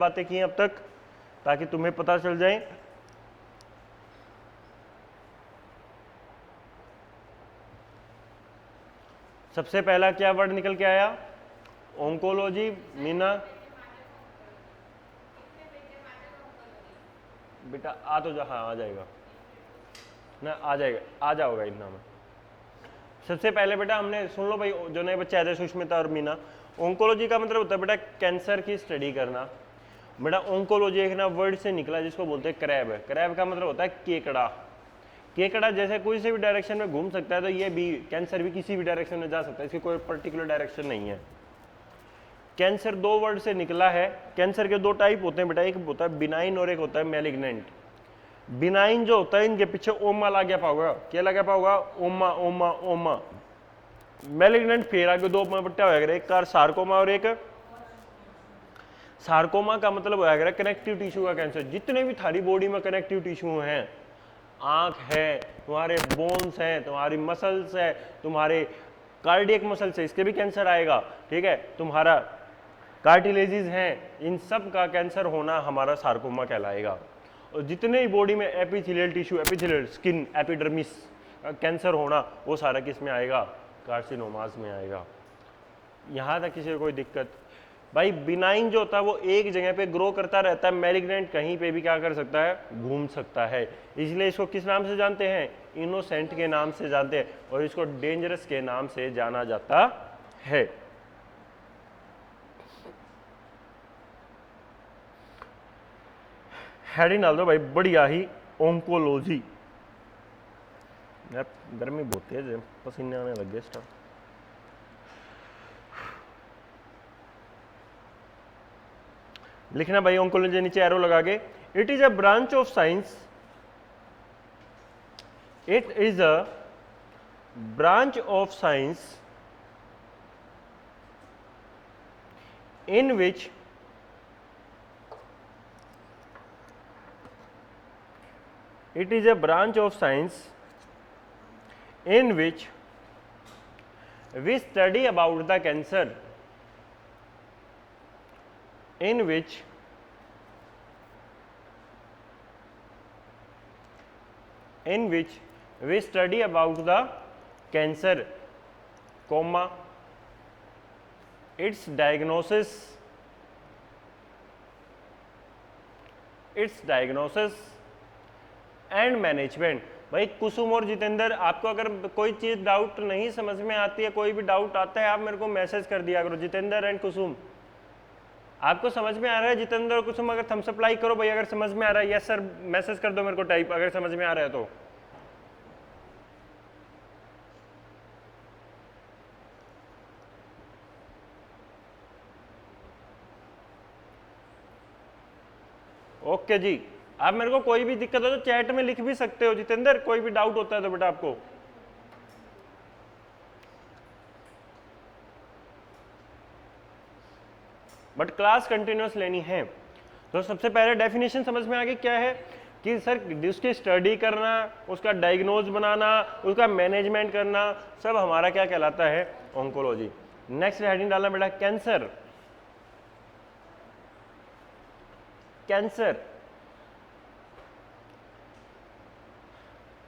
बातें की अब तक ताकि तुम्हें पता चल जाए। सबसे पहला क्या वर्ड निकल के आया? ओंकोलॉजी। मीना बेटा आ तो जा, हाँ आ जाएगा ना, आ जाएगा, आ जाओगा इतना में। सबसे पहले बेटा हमने सुन लो भाई, जो नए बच्चे आए थे सुष्मिता और मीना, ओंकोलॉजी का मतलब होता है बेटा कैंसर की स्टडी करना। बेटा ओंकोलॉजी एक ना वर्ड से निकला जिसको बोलते हैं क्रैब। क्रैब का मतलब होता है केकड़ा। केकड़ा जैसे कोई से भी डायरेक्शन में घूम सकता है, तो ये भी कैंसर भी किसी भी डायरेक्शन में जा सकता है, इसकी कोई पर्टिकुलर डायरेक्शन नहीं है। कैंसर दो वर्ड से निकला है। कैंसर के दो टाइप होते हैं बेटा, एक होता है बिनाइन और एक होता है मैलिग्नेंट। बिनाइन जो होता है, इनके पीछे ओमा लग गया पाओगा, क्या लगा पाओगा? ओमा ओमा ओमा। मैलिग्नेंट फिर आगे दो पट्टा होगा, एक कार सार्कोमा और एक सार्कोमा का मतलब होगा कनेक्टिव टिश्यू का कैंसर। जितने भी थारी बॉडी में कनेक्टिव टिश्यू हैं, आंख है, तुम्हारे बोन्स हैं, तुम्हारी मसल्स है, तुम्हारे कार्डियक मसल्स है, इसके भी कैंसर आएगा। ठीक है, तुम्हारा कार्टिलेजेस हैं, इन सब का कैंसर होना हमारा सार्कोमा कहलाएगा। और जितने ही बॉडी में epithelial tissue, epithelial skin, epidermis cancer होना, वो सारा किस में आएगा? कार्सिनोमास में आएगा। यहाँ तक किसी को कोई दिक्कत? भाई बिनाइन जो होता है वो एक जगह पे ग्रो करता रहता है, मैलिग्नेंट कहीं पे भी क्या कर सकता है? घूम सकता है। इसलिए इसको किस नाम से जानते हैं? इनोसेंट के नाम से जानते हैं, और इसको डेंजरस के नाम से जाना जाता है। हेडिंग डाल दो भाई, बढ़िया ही, ओंकोलॉजी। यार गर्मी बहुत तेज है, पसीने आने लग गए स्टार्ट। लिखना भाई ओंकोलॉजी नीचे एरो लगा के। It is a branch of science, it is a branch of science in which it is a branch of science in which we study about the cancer, in which we study about the cancer, comma, its diagnosis and management. भाई कुसुम और जितेंद्र, आपको अगर कोई चीज doubt नहीं समझ में आती है, कोई भी डाउट आता है, आप मेरे को मैसेज कर दिया करो। जितेंद्र एंड कुसुम, आपको समझ में आ रहा है? जितेंद्र और कुसुम अगर थम्स अप लाइक करो भाई अगर समझ में आ रहा है। यस सर, मैसेज कर दो मेरे को टाइप अगर समझ में आ रहा है तो। ओके जी, आप मेरे को कोई भी दिक्कत हो तो चैट में लिख भी सकते हो। जितेंद्र कोई भी डाउट होता है तो बेटा आपको। बट क्लास कंटिन्यूअस लेनी है। तो सबसे पहले डेफिनेशन समझ में आ गई क्या है? कि सर उसकी स्टडी करना, उसका डायग्नोज बनाना, उसका मैनेजमेंट करना, सब हमारा क्या कहलाता है? ओंकोलॉजी। नेक्स्ट हेडिंग डालना बेटा, कैंसर। कैंसर,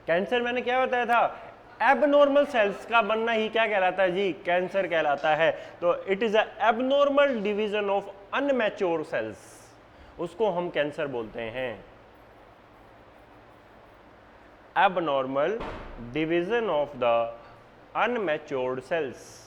कैंसर मैंने क्या बताया था? एबनॉर्मल सेल्स का बनना ही क्या कहलाता है जी? कैंसर कहलाता है। तो it is a abnormal division of unmature cells, उसको हम कैंसर बोलते हैं। Abnormal division of the unmatured cells.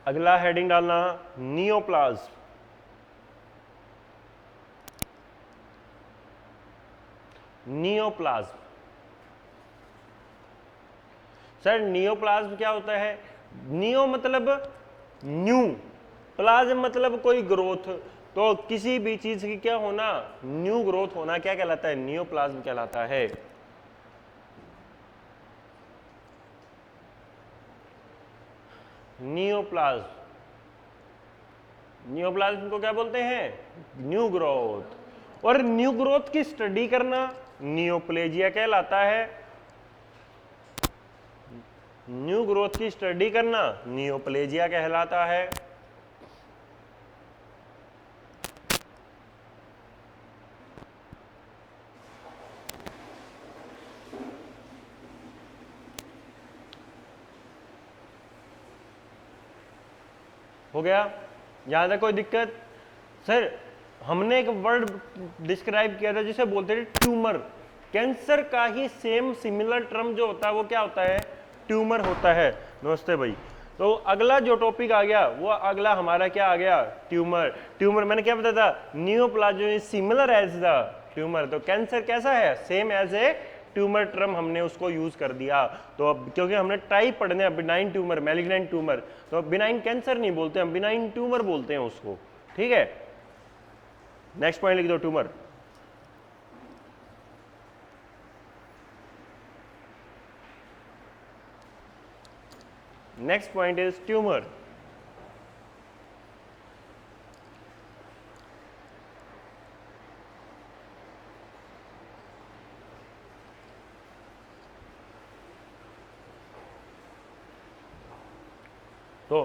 अगला हेडिंग डालना, नियोप्लाज्म। नियोप्लाज्म, सर नियोप्लाज्म क्या होता है? नियो मतलब न्यू, प्लाज्म मतलब कोई ग्रोथ। तो किसी भी चीज की क्या होना? न्यू ग्रोथ होना क्या कहलाता है? नियोप्लाज्म कहलाता है। नियोप्लाज्म को क्या बोलते हैं? New growth. और न्यू ग्रोथ की स्टडी करना नियोप्लेजिया कहलाता है। न्यू ग्रोथ की स्टडी करना नियोप्लेजिया कहलाता है। हो गया? यहां तक कोई दिक्कत? सर हमने एक वर्ड डिस्क्राइब किया था जिसे बोलते थे ट्यूमर। कैंसर का ही सेम सिमिलर टर्म जो होता है वो क्या होता है? ट्यूमर होता है। नमस्ते भाई। तो अगला जो टॉपिक आ गया वो अगला हमारा क्या आ गया? ट्यूमर। ट्यूमर मैंने क्या बताया था? Neoplasm is similar as the tumour. तो कैंसर कैसा है? Same as a tumour term हमने उसको यूज कर दिया। तो अब क्योंकि हमने टाइप पढ़ने हैं, बिनाइन ट्यूमर, मैलिग्नेंट ट्यूमर, तो बिनाइन कैंसर नहीं बोलते हम, बिनाइन ट्यूमर बोलते हैं उसको। ठीक है, नेक्स्ट पॉइंट लिख दो, tumour. Next point is tumour. तो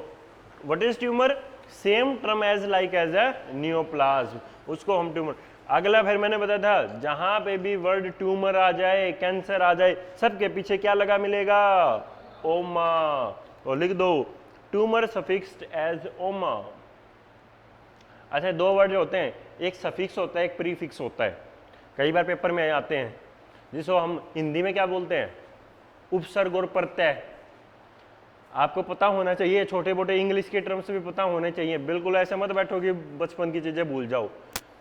what is tumour? Same term as like as a neoplasm, उसको हम ट्यूमर। अगला फिर मैंने बताया था जहां पे भी वर्ड ट्यूमर आ जाए, कैंसर आ जाए, सबके पीछे क्या लगा मिलेगा? ओमा। तो लिख दो ट्यूमर सफिक्स्ड एज ओमा। अच्छा, दो वर्ड जो होते हैं, एक सफिक्स होता है, एक प्रीफिक्स होता है। कई बार पेपर में आते हैं, जिसको हम हिंदी में क्या बोलते हैं? उपसर्ग और प्रत्यय। आपको पता होना चाहिए, छोटे मोटे इंग्लिश के टर्म्स भी पता होने चाहिए। बिल्कुल ऐसे मत बैठो कि बचपन की चीजें भूल जाओ।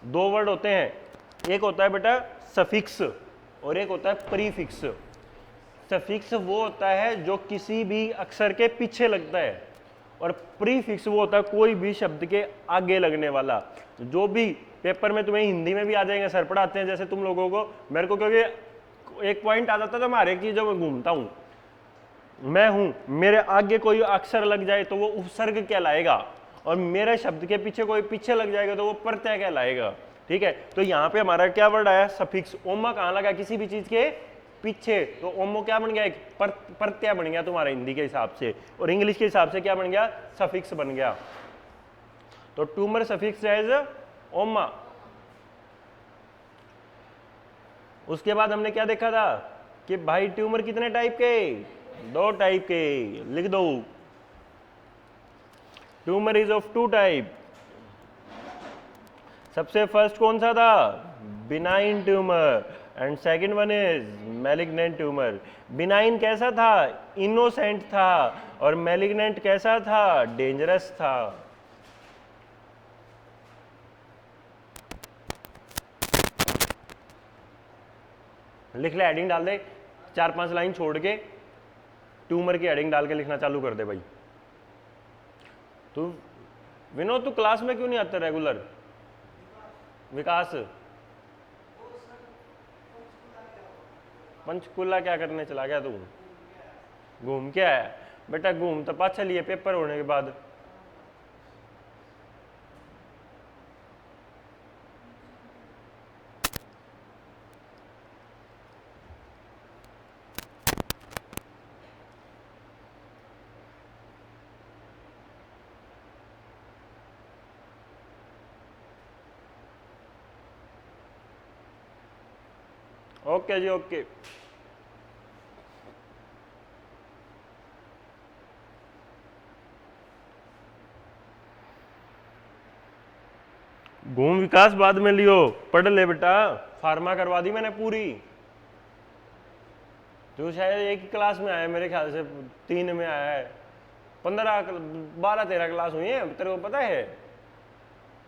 दो वर्ड होते हैं, एक होता है बेटा सफिक्स और एक होता है प्रीफिक्स। सफिक्स वो होता है जो किसी भी अक्षर के पीछे लगता है, और प्रीफिक्स वो होता है कोई भी शब्द के आगे लगने वाला। जो भी पेपर में तुम्हें हिंदी में भी आ जाएंगे, सर पढ़ाते हैं जैसे तुम लोगों को, मेरे को क्योंकि एक पॉइंट आ जाता है तो मैं हर एक चीजों में घूमता हूँ। मैं हूं, मेरे आगे कोई अक्षर लग जाए तो वो उपसर्ग कहलाएगा, और मेरे शब्द के पीछे कोई पीछे लग जाएगा तो वो प्रत्यय कहलाएगा। ठीक है, तो यहाँ पे हमारा क्या वर्ड आया? सफिक्स। ओमा कहाँ लगा? किसी भी चीज के पीछे। तो ओमो क्या बन गया? एक प्रत्यय बन गया तुम्हारा हिंदी के हिसाब से, और इंग्लिश के हिसाब से क्या बन गया? सफिक्स बन गया। तो ट्यूमर सफिक्स एज ओमा। उसके बाद हमने क्या देखा था कि भाई ट्यूमर कितने टाइप के? दो टाइप के। लिख दो tumour is of two type. सबसे फर्स्ट कौन सा था? Benign tumour, and second one is malignant tumour. Benign कैसा था? इनोसेंट था, और मैलिग्नेंट कैसा था? डेंजरस था। लिख ले, हेडिंग डाल दे, 4-5 लाइन छोड़ के ट्यूमर की हेडिंग डाल के लिखना चालू कर दे भाई। तू विनोद, तू क्लास में क्यों नहीं आता रेगुलर? विकास, पंचकुला क्या करने चला गया तू? घूम के आया? बेटा घूम तो पाछा लिए पेपर होने के बाद। ओके जी, ओके। घूम विकास बाद में लियो, पढ़ ले बेटा। फार्मा करवा दी मैंने पूरी। तू शायद एक ही क्लास में आया, मेरे ख्याल से 3 में आया है। 12-13 क्लास हुई है, तेरे को पता है।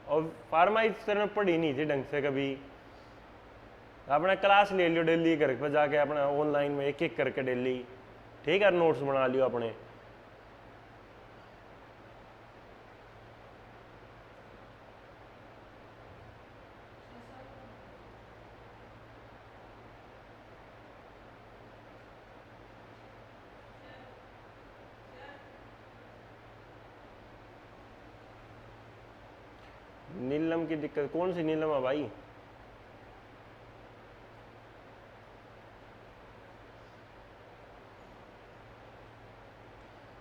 और फार्मा इस तरह पढ़ी नहीं थी ढंग से कभी। अपना क्लास ले लियो डेली, घर पर जाके अपना ऑनलाइन में एक एक करके डेली। ठीक है, नोट्स बना लियो अपने। नीलम की दिक्कत? कौन सी नीलम है भाई?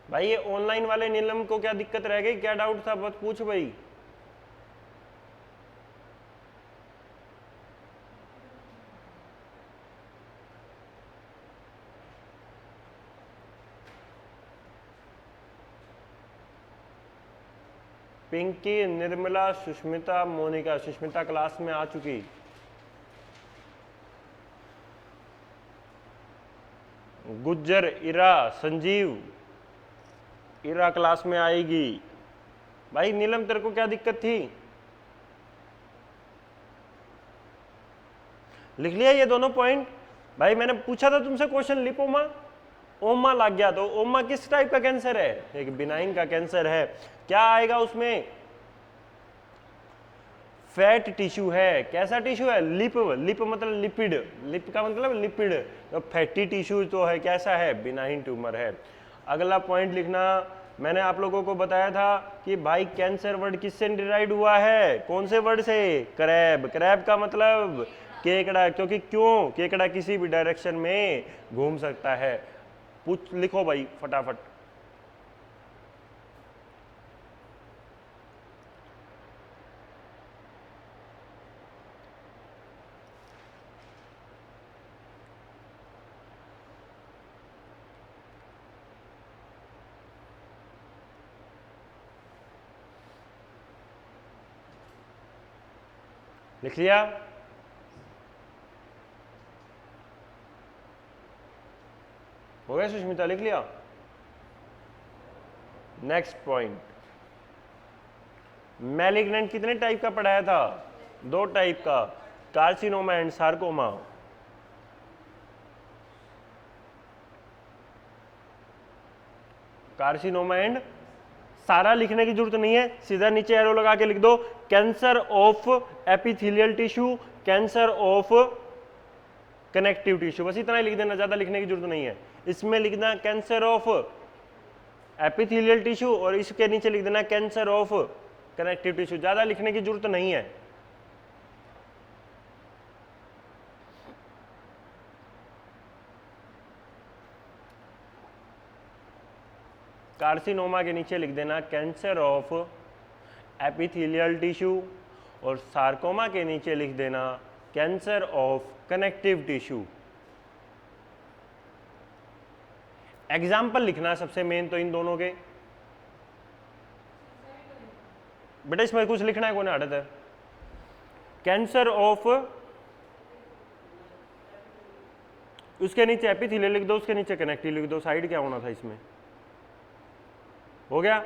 भाई ये ऑनलाइन वाले नीलम को क्या दिक्कत रह गई, क्या डाउट था, बस पूछ भाई। पिंकी, निर्मला, सुष्मिता, मोनिका। सुष्मिता क्लास में आ चुकी। गुज्जर, इरा, संजीव, इरा क्लास में आएगी। भाई नीलम तेरे को क्या दिक्कत थी, लिख लिया ये दोनों पॉइंट। भाई मैंने पूछा था तुमसे क्वेश्चन, लिपोमा ओमा लग गया, तो ओमा किस टाइप का कैंसर है, एक बिनाइन का कैंसर है। क्या आएगा उसमें, फैट टिश्यू है। कैसा टिश्यू है, लिप, लिप मतलब लिपिड, लिप का मतलब लिपिड, तो फैटी टिश्यू तो है, कैसा है, बिनाइन ट्यूमर है। अगला पॉइंट लिखना, मैंने आप लोगों को बताया था कि भाई कैंसर वर्ड किससे डिराइव हुआ है, कौन से वर्ड से, क्रैब। क्रैब का मतलब केकड़ा, क्योंकि क्यों, केकड़ा किसी भी डायरेक्शन में घूम सकता है। पूछ लिखो भाई फटाफट। लिख लिया, हो गया सुष्मिता, लिख लिया। नेक्स्ट पॉइंट, मैलिग्नेंट कितने टाइप का पढ़ाया था, 2 टाइप का, carcinoma and sarcoma. Carcinoma and, सारा लिखने की जरूरत नहीं है, सीधा नीचे एरो लगा के लिख दो, cancer of epithelial tissue, cancer of connective tissue, बस इतना ही लिख देना, ज्यादा लिखने की जरूरत नहीं है। इसमें लिखना कैंसर ऑफ एपिथेलियल टिश्यू और इसके नीचे लिख देना कैंसर ऑफ कनेक्टिव टिश्यू, ज्यादा लिखने की जरूरत नहीं है। कार्सिनोमा के नीचे लिख देना कैंसर ऑफ एपिथेलियल टिश्यू और सार्कोमा के नीचे लिख देना cancer of connective tissue. Example लिखना सबसे मेन तो इन दोनों के, बेटा इसमें कुछ लिखना है, कौन आदत है, कैंसर ऑफ, उसके नीचे एपिथेलियल लिख दो, उसके नीचे कनेक्टिव लिख दो, साइड क्या होना था इसमें, हो गया।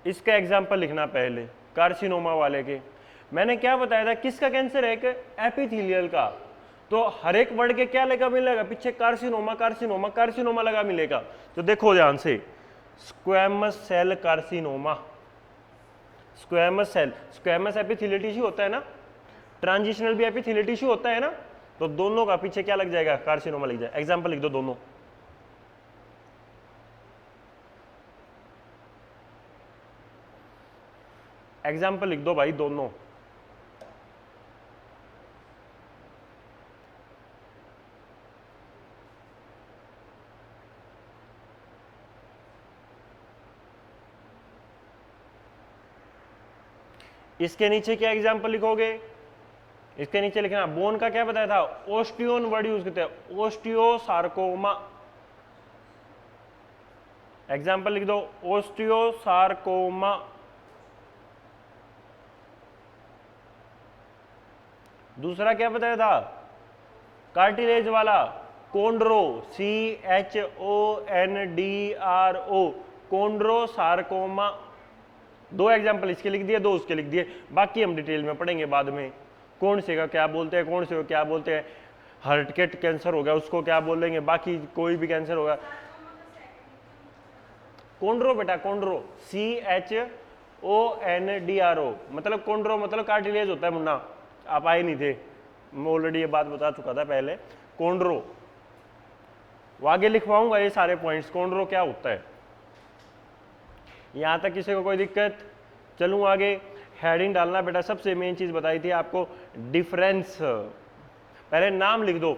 इसका एग्जाम्पल लिखना पहले, कार्सिनोमा वाले के। मैंने क्या बताया था, किसका कैंसर है, एक एपिथेलियल का, तो हर एक वर्ड के क्या लगा मिलेगा, पीछे कार्सिनोमा कार्सिनोमा कार्सिनोमा लगा मिलेगा। तो देखो ध्यान से, squamous cell carcinoma, squamous cell, squamous epithelial tissue होता है ना, ट्रांजिशनल भी एपिथेलियल टिश्यू होता है ना, तो दोनों का पीछे क्या लग जाएगा, कार्सिनोमा लग जाएगा। एग्जाम्पल लिख दो दोनों, एग्जाम्पल लिख दो भाई दोनों। इसके नीचे क्या एग्जाम्पल लिखोगे, इसके नीचे लिखना, बोन का क्या बताया था, ओस्टियोन वर्ड यूज करते हैं, ओस्टियोसार्कोमा। एग्जाम्पल लिख दो, ओस्टियोसार्कोमा। दूसरा क्या बताया था, कार्टिलेज वाला, कोंड्रो, CHONDRO, कोंड्रोसार्कोमा। 2 एग्जाम्पल इसके लिख दिए, 2 उसके लिख दिए, बाकी हम डिटेल में पढ़ेंगे बाद में, कौन से का क्या बोलते हैं, कौन से को क्या बोलते हैं। हार्ट के कैंसर हो गया उसको क्या बोलेंगे, बाकी कोई भी कैंसर होगा। कोंड्रो बेटा, कोंड्रो, CHONDRO, मतलब कोंड्रो मतलब कार्टिलेज होता है मुन्ना, आप आए नहीं थे, मैं ऑलरेडी ये बात बता चुका था पहले। कोंड्रो, वो आगे लिखवाऊंगा ये सारे पॉइंट्स, कोंड्रो क्या होता है। यहां तक किसी को कोई दिक्कत, चलूं आगे। हेडिंग डालना बेटा, सबसे मेन चीज बताई थी आपको, डिफरेंस। पहले नाम लिख दो,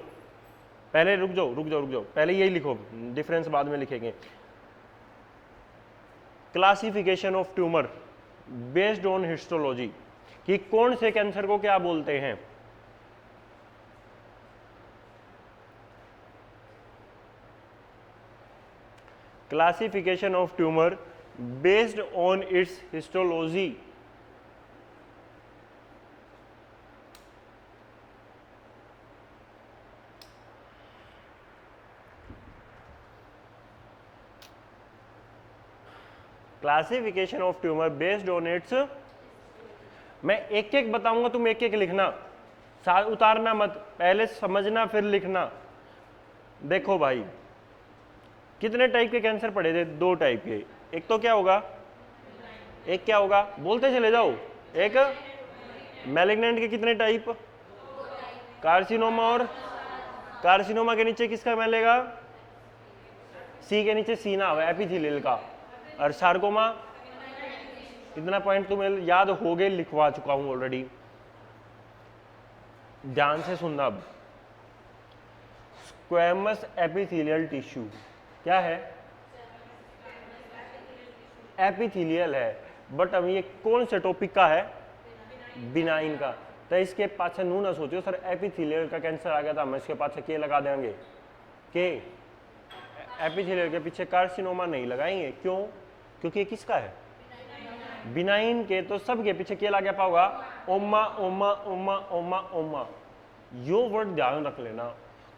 पहले रुक जाओ, पहले यही लिखो, डिफरेंस बाद में लिखेंगे। Classification of tumour based on histology, कि कौन से कैंसर को क्या बोलते हैं। Classification of tumour based on it's histology. Classification of tumour based on it's, मैं एक एक बताऊंगा, तुम एक एक लिखना, साथ उतारना मत, पहले समझना फिर लिखना। देखो भाई, कितने टाइप के कैंसर पढ़े थे? 2 टाइप के। एक तो क्या होगा, एक क्या होगा, बोलते चले जाओ। एक मैलिग्नेंट के कितने टाइप? कार्सिनोमा, और कार्सिनोमा के नीचे किसका मिलेगा? सी के नीचे सीना हुआ एपिथेलियल का। और सार्कोमा, इतना पॉइंट तुम्हें याद हो गए, लिखवा चुका हूं ऑलरेडी, ध्यान से सुनना। अब स्क्वैमस एपिथेलियल टिश्यू क्या है? एपिथेलियल है, बट अब ये कौन से टॉपिक का है? बिनाइन का। तो इसके पाछे नू ना सोचो सर एपिथेलियल का कैंसर आ गया था, हम इसके पाछे के लगा देंगे के। एपिथेलियल के पीछे कार्सिनोमा नहीं लगाएंगे। क्यों? क्योंकि ये किसका है? बिनाइन के। तो सब के पीछे क्या लगा पाओगा? ओमा ओमा ओमा ओमा ओमा। यो वर्ड ध्यान रख लेना,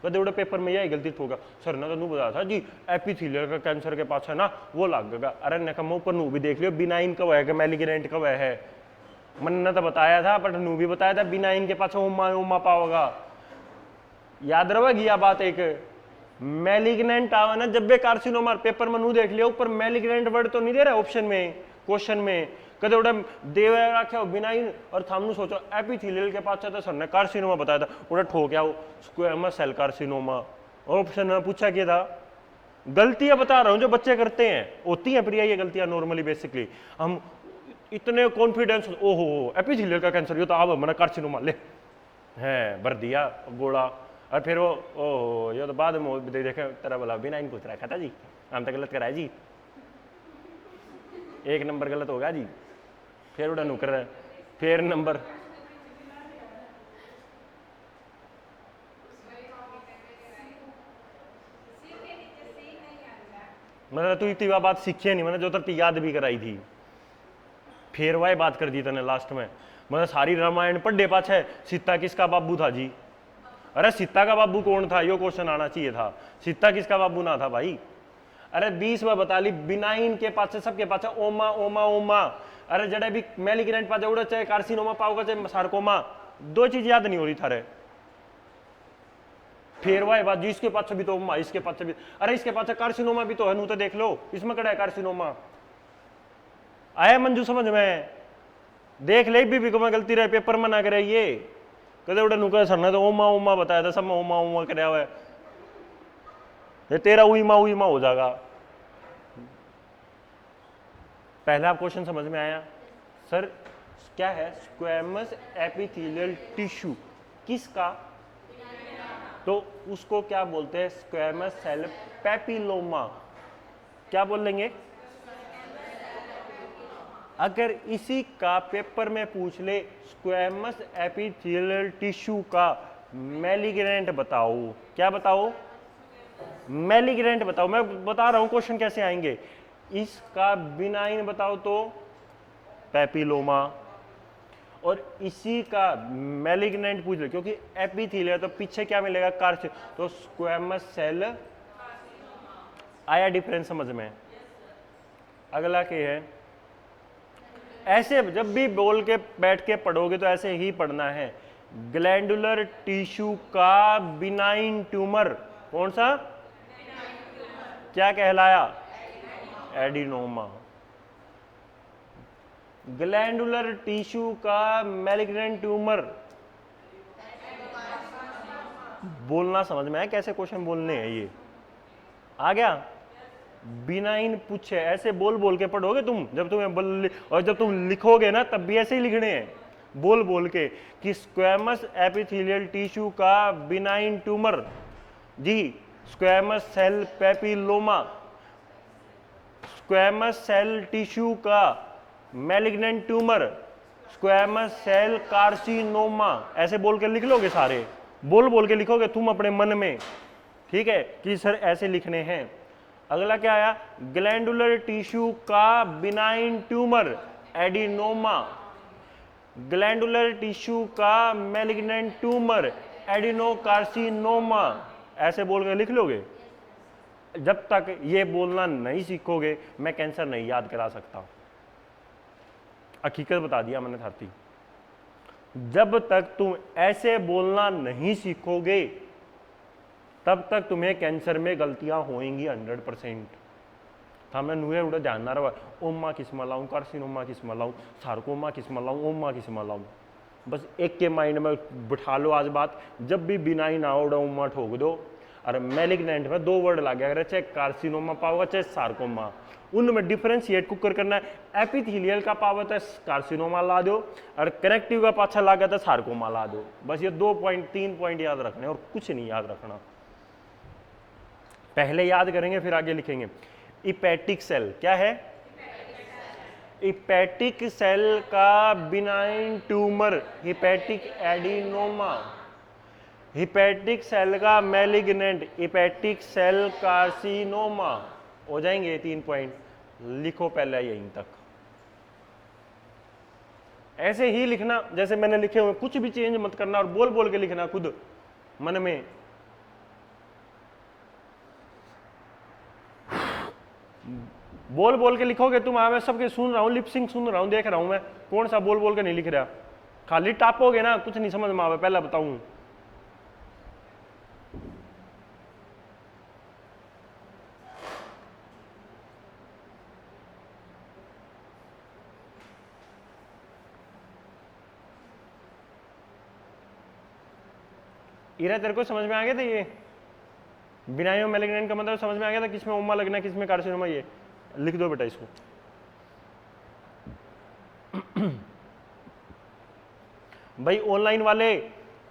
कदे उड़े पेपर में यही गलती ठोगा सर ने तो नू बताया था जी एपिथेलियल का कैंसर के पास है ना वो लगेगा। अरे ने कहा ऊपर नू भी देख लियो बिनाइन कब है कि मैलिग्नेंट कब है। मन ने तो बताया था, बट नू भी बताया था बिनाइन के पास ओमा ओमा पाओगा। याद रखेगी यह बात। एक मैलिग्नेंट आवे ना जब भी कार्सिनोमा, पेपर में नू देख लिया ऊपर मैलिग्नेंट वर्ड तो नहीं दे रहा ऑप्शन में, क्वेश्चन में। कदे उड़े देव रखे बिनाइन और थामनु सोचो एपिथेलियल के पास तो सर ने कार्सिनोमा बताया था, उड़े ठोक आओ स्क्वैमस सेल कार्सिनोमा। ऑप्शन में पूछा क्या था? गलतियां बता रहा हूं जो बच्चे करते हैं, होती हैं प्रिया ये गलतियां नॉर्मली। बेसिकली हम इतने कॉन्फिडेंस, ओहो एपिथेलियल का कैंसर, ये तो अब मैंने कार्सिनोमा ले है भर दिया गोला। और फिर वो ओहो ये तो बाद में देखे तेरा बोला बिनाइन पूछ रखा था जी, हम तो गलत कराया जी, 1 नंबर गलत होगा जी। फिर उड़ा नुकर रहा, फिर नंबर मतलब तू इतनी बात सीखी नहीं, मैंने जो तरती याद भी कराई थी, फिर वह बात कर दी तने लास्ट में। मतलब सारी रामायण पढ़े पाछे सीता किसका बाबू था जी? अरे सीता का बाबू कौन था यो क्वेश्चन आना चाहिए था। सीता किसका बाबू ना था भाई? अरे 20 बार बता ली बिनाइन के पास सबके पास ओमा ओमा ओमा। अरे जड़े भी मैलिग्नेंट पास उड़े चाहे कार्सिनोमा पाओगे चाहे सार्कोमा, 2 चीज याद नहीं हो रही थारे। फिर वह बात जी इसके पास भी तो ओमा, इसके पास भी, अरे इसके पास कार्सिनोमा भी तो है, नू तो देख लो इसमें कड़ा है कार्सिनोमा। आया मंजू समझ में? देख ले भी को मैं गलती रहे पेपर में ना करे ये। कदे उड़े नुका सर ने तो ओमा ओमा बताया था, सब में ओमा ओमा कराया हुआ है, तेरा उईमा उईमा हो जाएगा। पहला क्वेश्चन समझ में आया? सर क्या है स्क्वैमस एपिथेलियल टिश्यू किसका? तो उसको क्या बोलते हैं? Squamous cell papilloma. क्या बोल लेंगे? अगर इसी का पेपर में पूछ ले स्क्वैमस एपिथेलियल टिश्यू का मैलिग्नेंट बताओ, क्या बताओ? मैलिग्नेंट बताओ। मैं बता रहा हूं क्वेश्चन कैसे आएंगे। इसका बिनाइन बताओ तो पेपिलोमा, और इसी का मैलिग्नेंट पूछ ले क्योंकि एपिथेलियल तो पीछे क्या मिलेगा? कार्सिन, तो स्क्वैमस सेल। आया डिफरेंस समझ में? अगला क्या है? ऐसे जब भी बोल के बैठ के पढ़ोगे तो ऐसे ही पढ़ना है। ग्लैंडुलर टिश्यू का बिनाइन ट्यूमर कौन सा? क्या कहलाया? एडिनोमा। ग्लैंडुलर टिश्यू का मैलिग्नेंट ट्यूमर। बोलना समझ में आया कैसे क्वेश्चन बोलने हैं? ये आ गया? बिनाइन पूछे ऐसे बोल बोल के पढ़ोगे तुम, जब तुम्हें और जब तुम लिखोगे ना तब भी ऐसे ही लिखने हैं बोल बोल के कि स्क्वैमस एपिथेलियल टिश्यू का बिनाइन ट्यूमर जी, squamous cell papilloma, squamous cell tissue का malignant tumour, squamous cell carcinoma, ऐसे बोल के लिख लोगे सारे, बोल के लिखोगे तुम अपने मन में, ठीक है, कि सर ऐसे लिखने हैं। अगला क्या आया, ग्लैंडुलर टिश्यू का benign tumour adenoma, glandular tissue का मैलिग्नेंट ट्यूमर एडिनोकार्सिनोमा, ऐसे बोल के लिख लोगे। जब तक ये बोलना नहीं सीखोगे मैं कैंसर नहीं याद करा सकता, हकीकत बता दिया मैंने साथी। जब तक तुम ऐसे बोलना नहीं सीखोगे तब तक तुम्हें कैंसर में गलतियां होंगी 100%। मैं नुए उड़ा ध्यान ना रहा, ओमा किस्म लाऊं, कार्सिनोमा किस्म लाऊं, सार्कोमा किस्म लाऊं, ओमा किस्म लाऊं, बस एक के माइंड में बिठा लो आज बात। जब भी बिनाइन आओ ओमा ठोक दो, और मैलिग्नेंट में 2 वर्ड लग गया, चाहे कार्सिनोमा पाओगे चाहे सार्कोमा, उनमें डिफरेंशिएट कुकर करना है। एपिथेलियल का पावर है कार्सिनोमा ला दो, और कनेक्टिव का पाछा ला गया था सार्कोमा ला दो। बस ये 3 पॉइंट याद रखने और कुछ नहीं याद रखना। पहले याद करेंगे फिर आगे लिखेंगे। इपेटिक सेल क्या है, इपेटिक सेल का benign tumour hepatic adenoma, hepatic cell का मैलिग्नेंट हिपेटिक सेल कार्सिनोमा। हो जाएंगे 3 पॉइंट, लिखो पहले यहीं तक, ऐसे ही लिखना जैसे मैंने लिखे हुए, कुछ भी चेंज मत करना और बोल के लिखना खुद मन में। बोल के लिखोगे तुम, मैं सबके सुन रहा हूं, लिपसिंग सुन रहा हूं, देख रहा हूं मैं, कौन सा बोल के नहीं लिख रहा। खाली टापोगे ना कुछ नहीं समझ में आवे, पहला बताऊं। इरा तेरे को समझ में आ गया था ये बिनाइन मैलिग्नेंट का मतलब समझ में आ गया था, किसमें ओमा लगना है किसमें कार्सिनोमा, ये लिख दो बेटा इसको। भाई ऑनलाइन वाले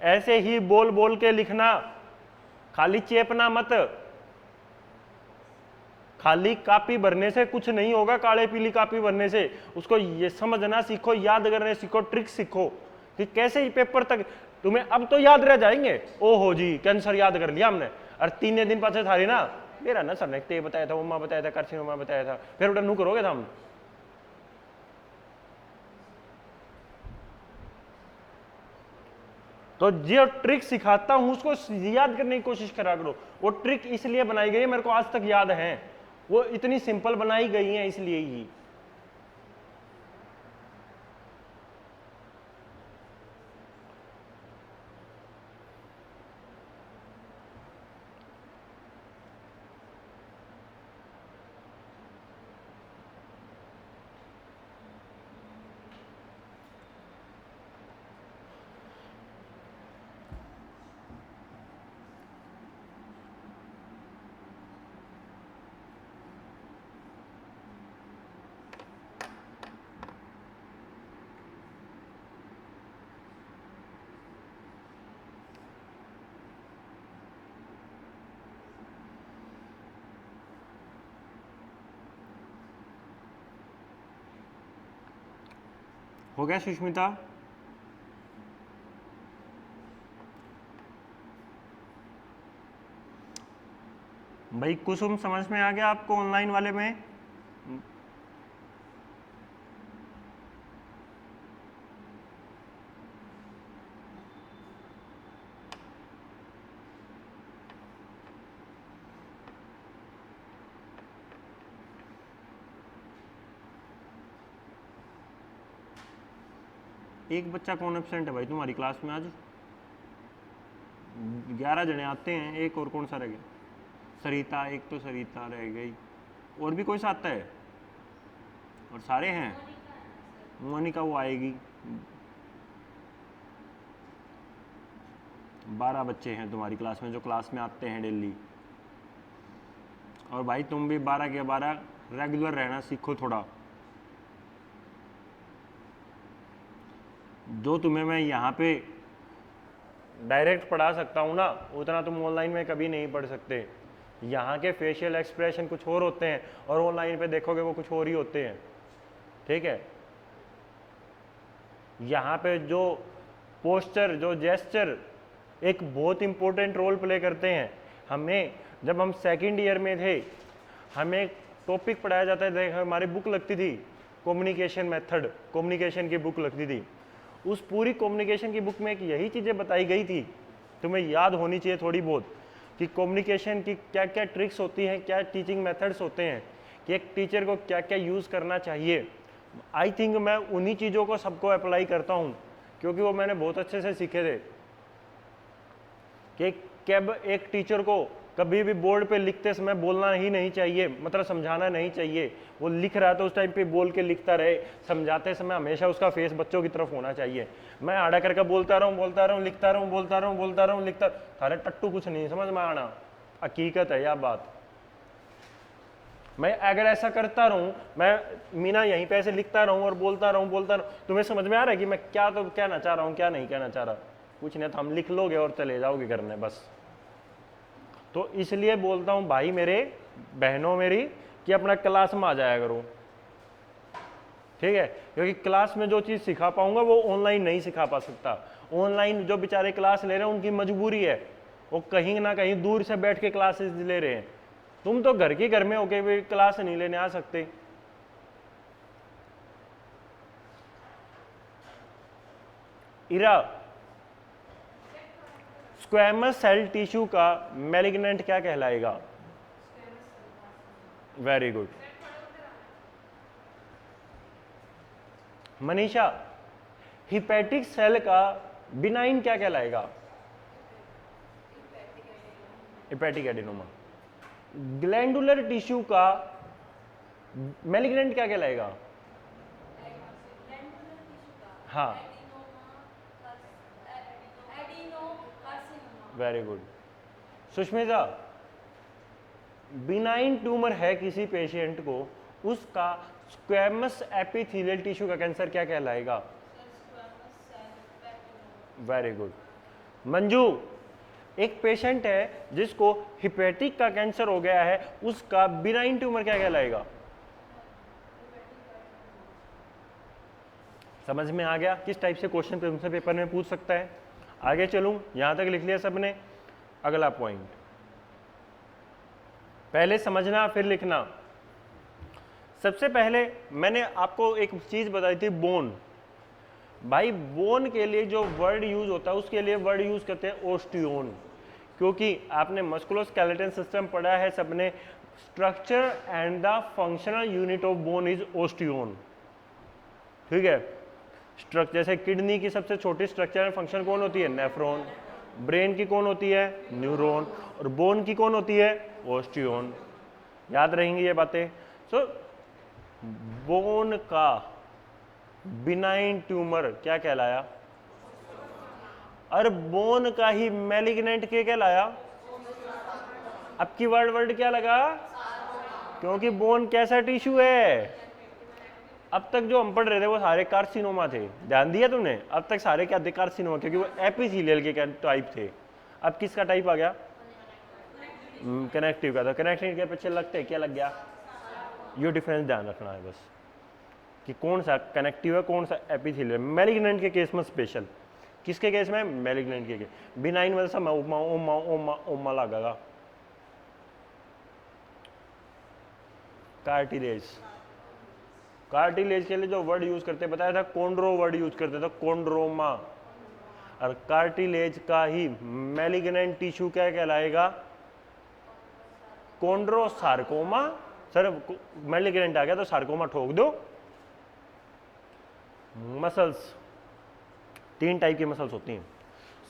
ऐसे ही बोल के लिखना, खाली चेपना मत। खाली कापी भरने से कुछ नहीं होगा, काले पीली कापी भरने से। उसको ये समझना सीखो, याद करने सीखो, ट्रिक सीखो कि कैसे ही पेपर तक तुम्हें अब तो याद रह जाएंगे। ओहो जी कैंसर याद कर लिया हमने, और 3 दिन पाछे थारी ना मेरा ना सर ने ते बताया था, उमा बताया था, कार्सिनोमा बताया था, फिर उठा नू करोगे था हम। तो जो ट्रिक सिखाता हूं उसको याद करने की कोशिश करा करो। वो ट्रिक इसलिए बनाई गई है, मेरे को आज तक याद है, वो इतनी सिंपल बनाई गई है इसलिए ही। हो गया सुष्मिता? भाई कुसुम समझ में आ गया आपको ऑनलाइन वाले में? एक बच्चा कौन एब्सेंट है भाई तुम्हारी क्लास में आज? 11 जने आते हैं, एक और कौन सा रह गया? सरिता, एक तो सरिता रह गई, और भी कोई सा आता है? और सारे हैं? मोनिका वो आएगी। 12 बच्चे हैं तुम्हारी क्लास में जो क्लास में आते हैं डेली। और भाई तुम भी 12 के 12 रेगुलर रहना सीखो थोड़ा। जो तुम्हें मैं यहाँ पे डायरेक्ट पढ़ा सकता हूँ ना, उतना तुम ऑनलाइन में कभी नहीं पढ़ सकते। यहाँ के फेशियल एक्सप्रेशन कुछ और होते हैं और ऑनलाइन पे देखोगे वो कुछ और ही होते हैं, ठीक है। यहाँ पे जो पोस्चर, जो जेस्चर एक बहुत इंपॉर्टेंट रोल प्ले करते हैं। हमें जब हम सेकंड ईयर में थे, हमें टॉपिक पढ़ाया जाता है, हमारी बुक लगती थी कम्युनिकेशन मेथड, कम्युनिकेशन की बुक लगती थी। उस पूरी कम्युनिकेशन की बुक में एक यही चीज़ें बताई गई थी, तुम्हें याद होनी चाहिए थोड़ी बहुत, कि कम्युनिकेशन की क्या क्या ट्रिक्स होती हैं, क्या टीचिंग मेथड्स होते हैं, कि एक टीचर को क्या क्या यूज़ करना चाहिए। आई थिंक मैं उन्हीं चीज़ों को सबको अप्लाई करता हूँ, क्योंकि वो मैंने बहुत अच्छे से सीखे थे। कि कब एक टीचर को कभी भी बोर्ड पे लिखते समय बोलना ही नहीं चाहिए, मतलब समझाना नहीं चाहिए। वो लिख रहा है तो उस टाइम पे बोल के लिखता रहे, समझाते समय हमेशा उसका फेस बच्चों की तरफ होना चाहिए। मैं आड़ा करके बोलता रहूँ, लिखता रहूँ, लिखता, सारे टट्टू कुछ नहीं समझ में आना। हकीकत है यह बात। मैं अगर ऐसा करता रहूँ, मैं मीना यहीं पे ऐसे लिखता रहूँ और बोलता रहूँ, तुम्हें समझ में आ रहा है कि मैं क्या तो कहना चाह रहा हूँ, क्या नहीं कहना चाह रहा? कुछ नहीं, तो हम लिख लोगे और चले जाओगे करने बस। तो इसलिए बोलता हूँ भाई मेरे, बहनों मेरी, कि अपना क्लास में आ जाया करो, ठीक है। क्योंकि क्लास में जो चीज़ सिखा पाऊंगा वो ऑनलाइन नहीं सिखा पा सकता। ऑनलाइन जो बेचारे क्लास ले रहे हैं उनकी मजबूरी है, वो कहीं ना कहीं दूर से बैठ के क्लासेस ले रहे हैं। तुम तो घर के घर में होके भी क्लास नहीं लेने आ सकते। इरा, स्क्वैमस सेल टिश्यू का मैलिग्नेंट क्या कहलाएगा? Very good. Manisha, hepatic cell का बिनाइन क्या कहलाएगा? Hepatic adenoma. ग्लैंडुलर टिश्यू का मैलिग्नेंट क्या कहलाएगा? हाँ, very good. Sushmita, benign tumour है किसी पेशेंट को, उसका स्क्वैमस एपिथेलियल टिश्यू का कैंसर क्या कहलाएगा? Very good. मंजू, एक पेशेंट है जिसको हिपैटिक का कैंसर हो गया है, उसका बिनाइन ट्यूमर क्या कहलाएगा? समझ में आ गया किस टाइप से क्वेश्चन तुमसे पेपर में पूछ सकता है? आगे चलूं, यहां तक लिख लिया सबने। अगला पॉइंट, पहले समझना फिर लिखना। सबसे पहले मैंने आपको एक चीज बताई थी, बोन। भाई बोन के लिए जो वर्ड यूज होता है उसके लिए वर्ड यूज करते हैं ओस्टियोन, क्योंकि आपने मस्कुलोस्केलेटन सिस्टम पढ़ा है सबने। Structure and the functional unit of bone is osteon, ठीक है। स्ट्रक्चर, जैसे किडनी की सबसे छोटी स्ट्रक्चर एंड फंक्शन कौन होती है? नेफ्रॉन। ब्रेन की कौन होती है? न्यूरॉन। और बोन की कौन होती है? ओस्टियोन। याद रहेंगी ये बातें। सो बोन का बिनाइन ट्यूमर क्या कहलाया? और बोन का ही मैलिग्नेंट क्या कहलाया? अब की वर्ड क्या लगा? क्योंकि बोन कैसा टिश्यू है? अब तक जो हम पढ़ रहे थे वो सारे कार्सिनोमा थे, ध्यान दिया तुमने? अब तक सारे क्या थे? कार्सिनोमा, क्योंकि वो एपिथेलियल के टाइप थे। अब किसका टाइप आ गया? कनेक्टिव का। तो कनेक्टिव के पीछे लगते क्या लग गया? ये डिफरेंस ध्यान रखना है बस, कि कौन सा कनेक्टिव है, कौन सा एपिथेलियल। मैलिग्नेंट के केस में स्पेशल, किसके केस में? मैलिग्नेंट के केस। बिनाइन में सब ओमा ओमा ओमा ओमा लगेगा। कार्टिलेज, कार्टिलेज के लिए जो वर्ड यूज करते बताया था, कोंड्रो वर्ड यूज करते थे, कोंड्रोमा। और कार्टिलेज का ही मैलिग्नेंट टिश्यू क्या कहलाएगा? कोंड्रोसार्कोमा। सर मैलिग्नेंट आ गया तो सार्कोमा ठोक दो। मसल्स, 3 टाइप की मसल्स होती हैं,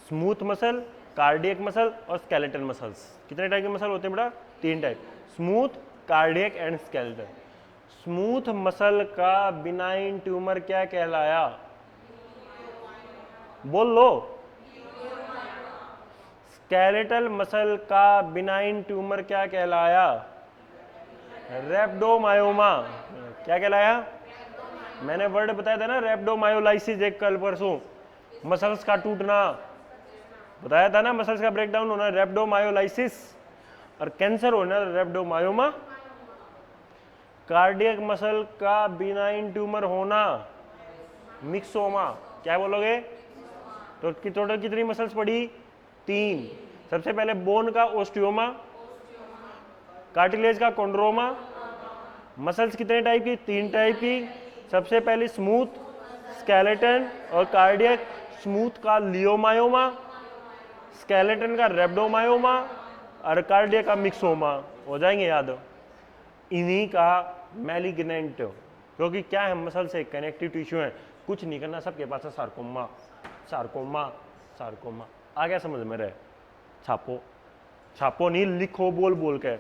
स्मूथ मसल, कार्डियक मसल और स्केलेटल मसल्स। कितने टाइप के मसल होते हैं बेटा? 3 type, smooth, cardiac and skeletal. Smooth muscle का बिनाइन ट्यूमर क्या कहलाया? बोल लो। स्केलेटल मसल का बिनाइन ट्यूमर क्या कहलाया? रैप्डोमायोमा। क्या कहलाया? मैंने वर्ड बताया था ना, रैप्डोमायोलाइसिस, एक कल परसों, मसल्स का टूटना बताया था ना, मसल्स का ब्रेकडाउन होना, रैप्डोमायोलाइसिस। और कैंसर होना रेब्डोमायोमा। कार्डियक मसल का बिनाइन ट्यूमर होना मिक्सोमा। क्या बोलोगे? तो टोटल कितनी मसल्स पड़ी? 3। सबसे पहले बोन का ओस्टियोमा, कार्टिलेज का कॉन्ड्रोमा। मसल्स कितने टाइप की? 3 टाइप की। सबसे पहले स्मूथ स्केलेटन और कार्डियक। स्मूथ का लियोमायोमा, स्केलेटन का रेब्डोमायोमा और कार्डियक का मिक्सोमा। हो जाएंगे याद? इन्हीं का मैलिग्नेंट, क्योंकि क्या है, मसल से कनेक्टिव टिश्यू है, कुछ नहीं करना, सबके पास है सार्कोमा सार्कोमा सार्कोमा। आ गया समझ में? रहे छापो, छापो नहीं, लिखो बोल बोल के।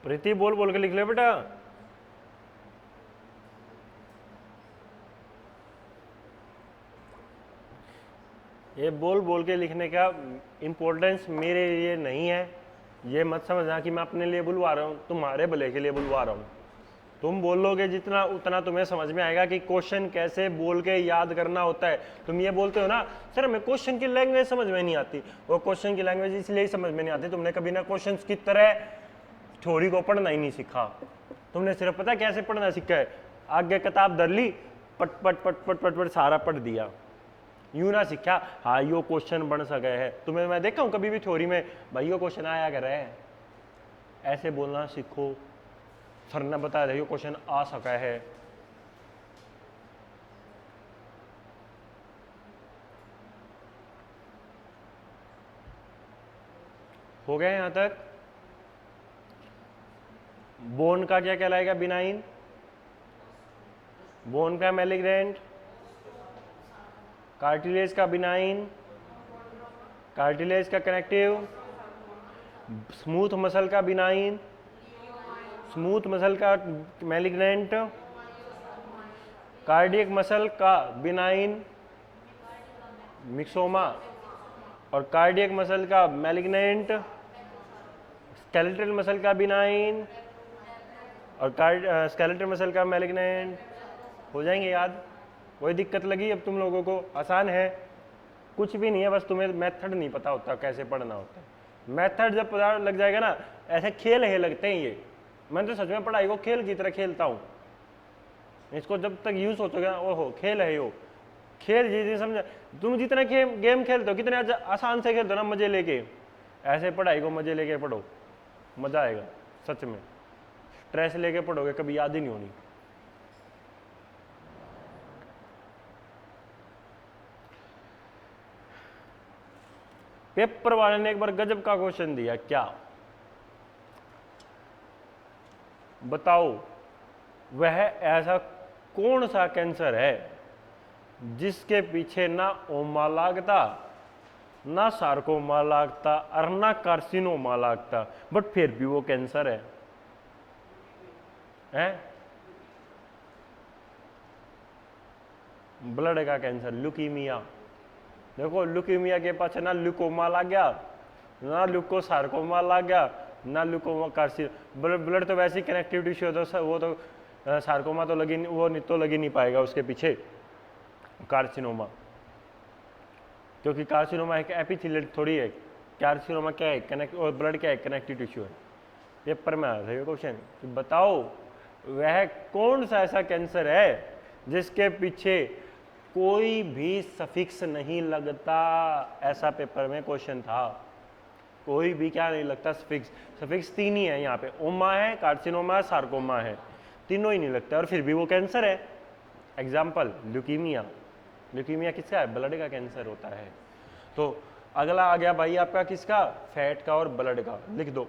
प्रीति बोल बोल के लिख ले बेटा। ये बोल बोल के लिखने का इम्पोर्टेंस मेरे लिए नहीं है। ये मत समझना कि मैं अपने लिए बुलवा रहा हूँ, तुम्हारे भले के लिए बुलवा रहा हूँ। तुम बोलोगे जितना उतना तुम्हें समझ में आएगा कि क्वेश्चन कैसे बोल के याद करना होता है। तुम ये बोलते हो ना, सर हमें क्वेश्चन की लैंग्वेज समझ में नहीं आती। वो क्वेश्चन की लैंग्वेज इसलिए ही समझ में नहीं आती, तुमने कभी ना क्वेश्चन की तरह थ्योरी को पढ़ना ही नहीं सीखा। तुमने सिर्फ पता कैसे पढ़ना सीखा है, आगे किताब धर ली, पट पट पट पट पट पट सारा पढ़ दिया, यूं ना सीखा हाँ यो क्वेश्चन बन सके है। तुम्हें मैं देखा हूँ कभी भी थ्योरी में, भाई यो क्वेश्चन आया कर रहा है, ऐसे बोलना सीखो। सर ने बता रहे यो क्वेश्चन आ सका है। हो गया यहां तक? बोन का क्या कहलाएगा? बिनाइन। बोन का मैलिग्नेंट। कार्टिलेज का बिनाइन। कार्टिलेज का कनेक्टिव। स्मूथ मसल का बिनाइन। स्मूथ मसल का मैलिग्नेंट। कार्डियक मसल का बिनाइन मिक्सोमा और कार्डियक मसल का मैलिग्नेंट। स्केलेटल मसल का बिनाइन और स्केलेटल मसल का मैलिग्नेंट। हो जाएंगे याद? कोई दिक्कत लगी अब तुम लोगों को? आसान है, कुछ भी नहीं है, बस तुम्हें मेथड नहीं पता होता कैसे पढ़ना होता है। मेथड जब पता लग जाएगा ना, ऐसे खेल है लगते हैं ये। मैं तो सच में पढ़ाई को खेल की तरह खेलता हूँ। इसको जब तक यूज सोचोगे ना, ओहो खेल है यो, खेल जी समझा। तुम जितना गेम खेलते हो, कितने आसान से खेलते हो ना मजे लेके, ऐसे पढ़ाई को मजे लेके पढ़ो, मजा आएगा सच में। स्ट्रेस लेके पढ़ोगे कभी याद ही नहीं होनी। पेपर वाले ने एक बार गजब का क्वेश्चन दिया, क्या बताओ वह ऐसा कौन सा कैंसर है जिसके पीछे ना ओमा लागता, ना सार्कोमा लागता और ना कार्सिनोमा लागता, बट फिर भी वो कैंसर है? ब्लड का कैंसर, ल्यूकीमिया। देखो ल्यूकीमिया के पास ना ल्यूकोमा लग गया, ना ल्यूको सार्कोमा लग गया, ना ल्यूकोमा कार्सिन। ब्लड तो वैसे ही कनेक्टिव टिश्यू है, तो वो तो सार्कोमा तो लगी, वो तो लगी नहीं पाएगा उसके पीछे, कार्सिनोमा। क्योंकि कार्सिनोमा एक एपिथेलियल थोड़ी है, कार्सिनोमा क्या है, कनेक्ट, और ब्लड क्या है, कनेक्टिव टिश्यू है। पेपर में आ रहा है क्वेश्चन कि बताओ वह कौन सा ऐसा कैंसर है जिसके पीछे कोई भी सफिक्स नहीं लगता। ऐसा पेपर में क्वेश्चन था, कोई भी क्या नहीं लगता सफिक्स। सफिक्स 3 ही है यहाँ पे, ओमा है, कार्सिनोमा, सार्कोमा है, तीनों ही नहीं लगता और फिर भी वो कैंसर है। Example leukaemia. ल्यूकीमिया किसका है, ब्लड का कैंसर होता है। तो अगला आ गया भाई आपका किसका, फैट का और ब्लड का। लिख दो,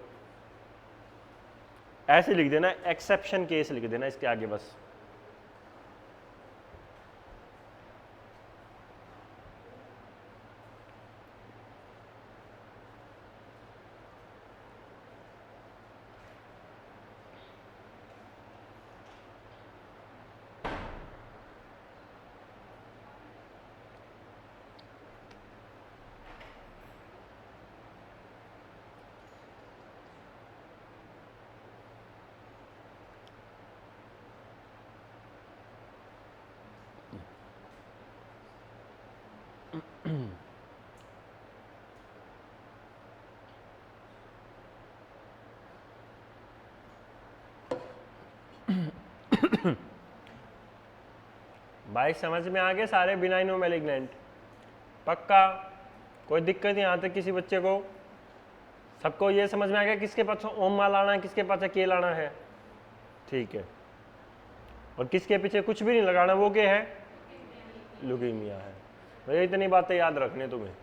ऐसे लिख देना, एक्सेप्शन केस लिख देना इसके आगे बस। भाई समझ में आ गए सारे बिनाइन और मैलिग्नेंट, पक्का कोई दिक्कत यहाँ तक किसी बच्चे को, सबको ये समझ में आ गया किसके पास ओमा लाना है, किसके पास के लाना है, ठीक है। और किसके पीछे कुछ भी नहीं लगाना, वो क्या है, ल्यूकीमिया है। भैया इतनी बातें याद रखने तुम्हें।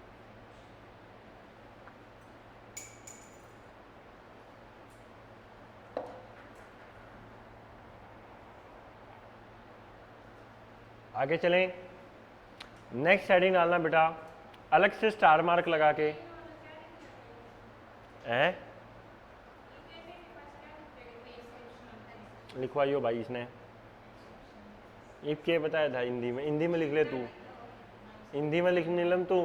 आगे चलें, नेक्स्ट हेडिंग डालना बेटा अलग से स्टार मार्क लगा के। लिखवाइयो भाई इसने, क्या बताया था हिंदी में, हिंदी में लिख ले तू, हिंदी में लिख नीलम तू।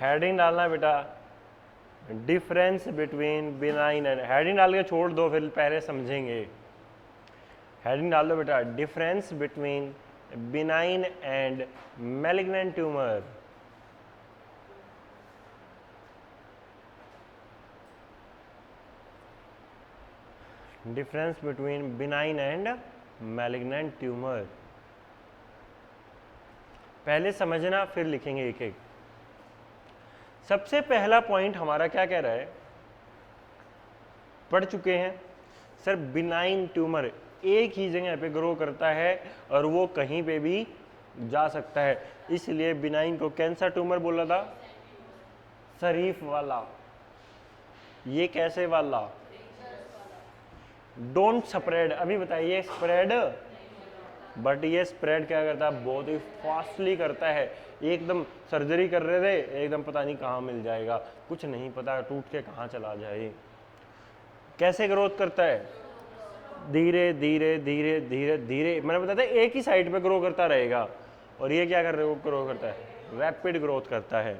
हेडिंग डालना बेटा, difference between benign and, heading डाल के छोड़ दो फिर पहले समझेंगे। हेडिंग डाल दो बेटा, difference between benign and malignant tumour. Difference between benign and malignant tumour, पहले समझना फिर लिखेंगे एक एक। सबसे पहला पॉइंट हमारा क्या कह रहा है, पढ़ चुके हैं सर, बिनाइन ट्यूमर एक ही जगह पे ग्रो करता है और वो कहीं पे भी जा सकता है, इसलिए बिनाइन को कैंसर ट्यूमर बोला था। शरीफ वाला, ये कैसे वाला, डोंट स्प्रेड, अभी बताइए स्प्रेड, बट ये स्प्रेड क्या करता है, बहुत ही फास्टली करता है। एकदम सर्जरी कर रहे थे, एकदम पता नहीं कहाँ मिल जाएगा, कुछ नहीं पता टूट के कहाँ चला जाए। कैसे ग्रोथ करता है, धीरे धीरे धीरे धीरे धीरे, मैंने बताया था एक ही साइड पे ग्रो करता रहेगा। और ये क्या कर रहे हो, ग्रो करता है, रैपिड ग्रोथ करता है।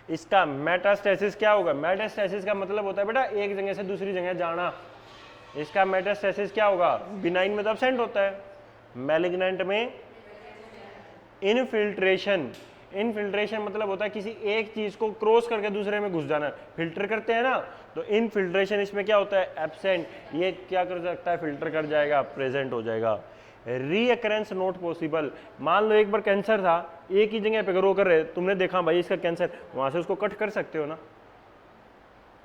इसका मेटास्टेसिस क्या होगा, मेटास्टेसिस का मतलब होता है बेटा एक जगह से दूसरी जगह जाना। इसका मेटास्टेसिस क्या होगा, बिनाइन में तो एब्सेंट होता है, मैलिग्नेंट में इनफिल्ट्रेशन। इनफिल्ट्रेशन मतलब होता है किसी एक चीज को क्रॉस करके दूसरे में घुस जाना, फिल्टर करते हैं ना, तो इनफिल्ट्रेशन इसमें क्या होता है, एब्सेंट। ये क्या कर सकता है, फिल्टर कर जाएगा, प्रेजेंट हो जाएगा। रीअकरेंस नॉट पॉसिबल, मान लो एक बार कैंसर था, एक ही जगह पे ग्रो कर रहे, तुमने देखा भाई इसका कैंसर, वहां से उसको कट कर सकते हो ना।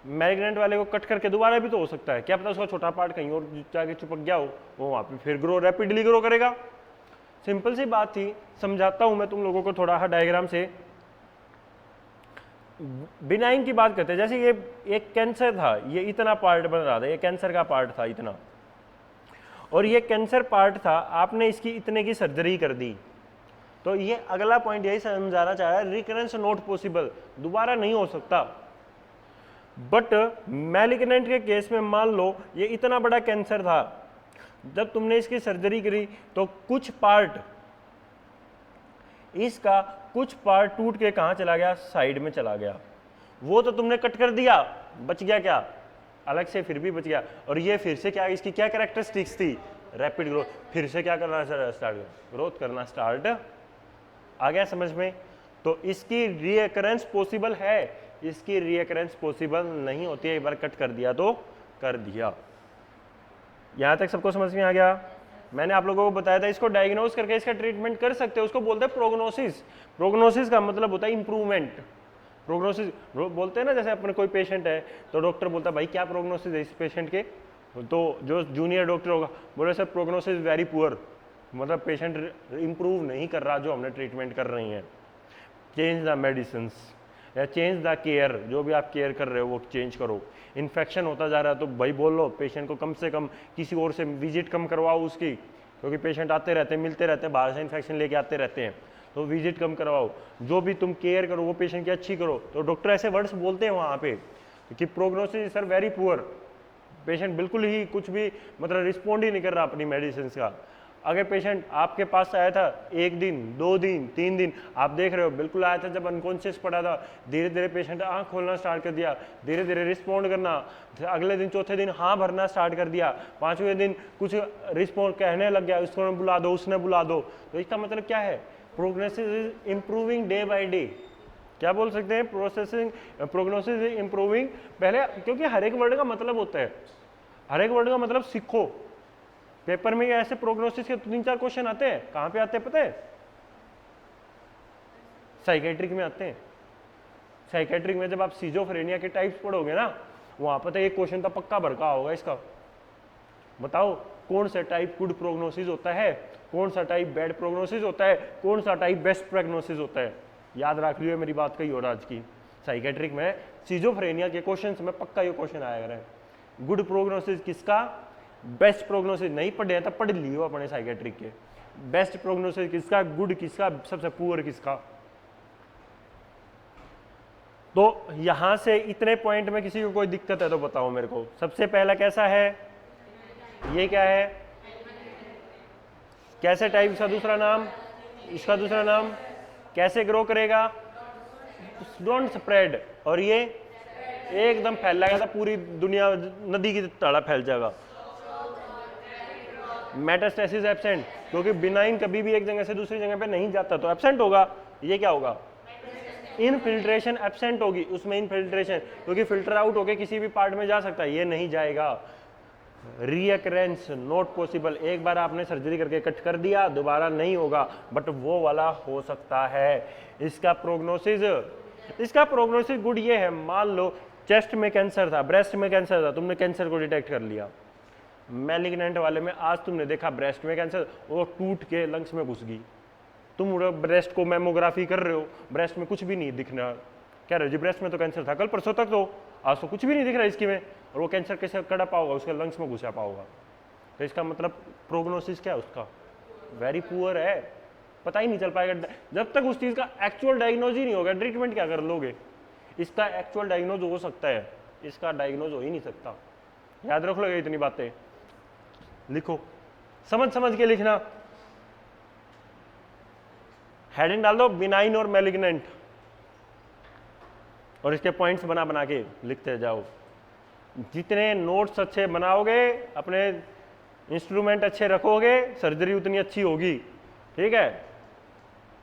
मैलिग्नेंट वाले को कट करके दोबारा भी तो हो सकता है, क्या पता उसका छोटा पार्ट कहीं और जाके चिपक गया हो, वो वहां पे फिर ग्रो, रैपिडली ग्रो करेगा। सिंपल सी बात थी, समझाता हूं मैं तुम लोगों को थोड़ा डायग्राम से। बिनाइन की बात करते हैं, जैसे ये एक कैंसर था, ये इतना पार्ट बन रहा था, ये कैंसर का पार्ट था इतना, और ये कैंसर पार्ट था, आपने इसकी इतने की सर्जरी कर दी। तो ये अगला पॉइंट यही समझाना चाह रहा है, रिकरेंस नॉट पॉसिबल, दोबारा नहीं हो सकता। बट मैलिग्नेंट के केस में मान लो ये इतना बड़ा कैंसर था, जब तुमने इसकी सर्जरी करी तो कुछ पार्ट, इसका कुछ पार्ट टूट के कहां चला गया, साइड में चला गया। वो तो तुमने कट कर दिया, बच गया क्या, अलग से फिर भी बच गया। और ये फिर से क्या, इसकी क्या कैरेक्टरिस्टिक्स थी, रैपिड ग्रोथ, फिर से क्या करना स्टार्ट, ग्रोथ करना स्टार्ट। आ गया समझ में? तो इसकी रीअकरेंस पॉसिबल है, इसकी रीअकरेंस पॉसिबल नहीं होती है, एक बार कट कर दिया तो कर दिया। यहां तक सबको समझ में आ गया? मैंने आप लोगों को बताया था इसको डायग्नोज करके इसका ट्रीटमेंट कर सकते हो, उसको बोलते हैं प्रोग्नोसिस। प्रोग्नोसिस का मतलब होता है इंप्रूवमेंट। प्रोग्नोसिस बोलते हैं ना, जैसे अपने कोई पेशेंट है तो डॉक्टर बोलता है भाई क्या प्रोग्नोसिस है इस पेशेंट के, तो जो जूनियर डॉक्टर होगा बोले सर प्रोग्नोसिस वेरी पुअर, मतलब पेशेंट इंप्रूव नहीं कर रहा जो हमने ट्रीटमेंट कर रही हैं। चेंज द मेडिसिन या चेंज द केयर, जो भी आप केयर कर रहे हो वो चेंज करो। इन्फेक्शन होता जा रहा है तो भाई बोल लो पेशेंट को कम से कम किसी और से विजिट कम करवाओ उसकी, क्योंकि पेशेंट आते रहते हैं, मिलते रहते हैं, बाहर से इन्फेक्शन लेके आते रहते हैं, तो विजिट कम करवाओ। जो भी तुम केयर करो वो पेशेंट की अच्छी करो। तो डॉक्टर ऐसे वर्ड्स बोलते हैं वहाँ पे कि prognosis sir very poor, patient बिल्कुल ही कुछ भी मतलब रिस्पॉन्ड ही नहीं कर रहा अपनी मेडिसिन का। अगर पेशेंट आपके पास आया था 1 दिन 2 दिन 3 दिन, आप देख रहे हो बिल्कुल आया था जब अनकॉन्शियस पड़ा था, धीरे धीरे पेशेंट आँख खोलना स्टार्ट कर दिया, धीरे धीरे रिस्पॉन्ड करना, अगले दिन चौथे दिन हाँ भरना स्टार्ट कर दिया, 5वें दिन कुछ रिस्पॉन्ड कहने लग गया, उसको बुला दो उसने बुला दो, तो इसका मतलब क्या है, prognosis is improving day by day. क्या बोल सकते हैं, प्रोग्नोसिस इज इम्प्रूविंग। पहले क्योंकि हर एक वर्ड का मतलब होता है, हर एक वर्ड का मतलब सीखो। पेपर में ऐसे प्रोग्नोसिस के 3-4 क्वेश्चन आते हैं, कहाँ पे आते हैं पता है, साइकेट्रिक में आते हैं। साइकेट्रिक में जब आप सिजोफ्रेनिया के टाइप्स पढ़ोगे ना, वहां पता है एक क्वेश्चन तो पक्का भरका होगा इसका, बताओ कौन सा टाइप गुड प्रोग्नोसिस होता है, कौन सा टाइप बैड प्रोग्नोसिस होता है, कौन सा टाइप बेस्ट प्रोग्नोसिस होता है। याद रख लियो मेरी बात कही और आज की साइकेट्रिक में सिजोफ्रेनिया के क्वेश्चन में पक्का ये क्वेश्चन आया करें, गुड प्रोग्नोसिस किसका, बेस्ट प्रोग्नोसिस नहीं पढ़े तब पढ़ लियो अपने साइकेट्रिक के, बेस्ट प्रोग्नोसिस किसका, गुड किसका, सबसे पुअर किसका। तो यहां से इतने पॉइंट में किसी को कोई दिक्कत है तो बताओ मेरे को। सबसे पहला कैसा है, ये क्या है, कैसे टाइप, इसका दूसरा नाम, इसका दूसरा नाम, कैसे ग्रो करेगा, डोंट स्प्रेड, और ये एकदम फैल जाएगा, पूरी दुनिया नदी की तरह फैल जाएगा। मेटास्टेसिस एब्सेंट, क्योंकि बिनाइन कभी भी एक जगह से दूसरी जगह पे नहीं जाता तो एब्सेंट होगा। ये क्या होगा, इनफिल्ट्रेशन एब्सेंट होगी, उसमें इनफिल्ट्रेशन, क्योंकि फिल्टर आउट होके किसी भी पार्ट में जा सकता है, ये नहीं जाएगा। रीअकरेंस नॉट पॉसिबल, एक बार आपने सर्जरी करके कट कर दिया दोबारा नहीं होगा, बट वो वाला हो सकता है। इसका प्रोग्नोसिस गुड ये है, मान लो चेस्ट में कैंसर था, ब्रेस्ट में कैंसर था, तुमने कैंसर को डिटेक्ट कर लिया, मैलिग्नेंट वाले में आज तुमने देखा ब्रेस्ट में कैंसर, वो टूट के लंग्स में घुस गई, तुम ब्रेस्ट को मेमोग्राफी कर रहे हो, ब्रेस्ट में कुछ भी नहीं दिखना, कह रहे हो जी ब्रेस्ट में तो कैंसर था कल परसों तक, तो आज तो कुछ भी नहीं दिख रहा इसकी में, और वो कैंसर कैसे कड़ा पाओगा, उसके लंग्स में घुसा पाओगा। तो इसका मतलब प्रोग्नोसिस क्या है उसका, वेरी पुअर है, पता ही नहीं चल पाएगा जब तक उस चीज़ का एक्चुअल डायग्नोज ही नहीं होगा। ट्रीटमेंट क्या कर लोगे, इसका एक्चुअल डायग्नोज हो सकता है, इसका डायग्नोज हो ही नहीं सकता। याद रख लो इतनी बातें, लिखो समझ समझ के लिखना। हेडिंग डाल दो बिनाइन और मैलिग्नेंट, और इसके पॉइंट्स बना बना के लिखते जाओ। जितने नोट्स अच्छे बनाओगे, अपने इंस्ट्रूमेंट अच्छे रखोगे, सर्जरी उतनी अच्छी होगी, ठीक है।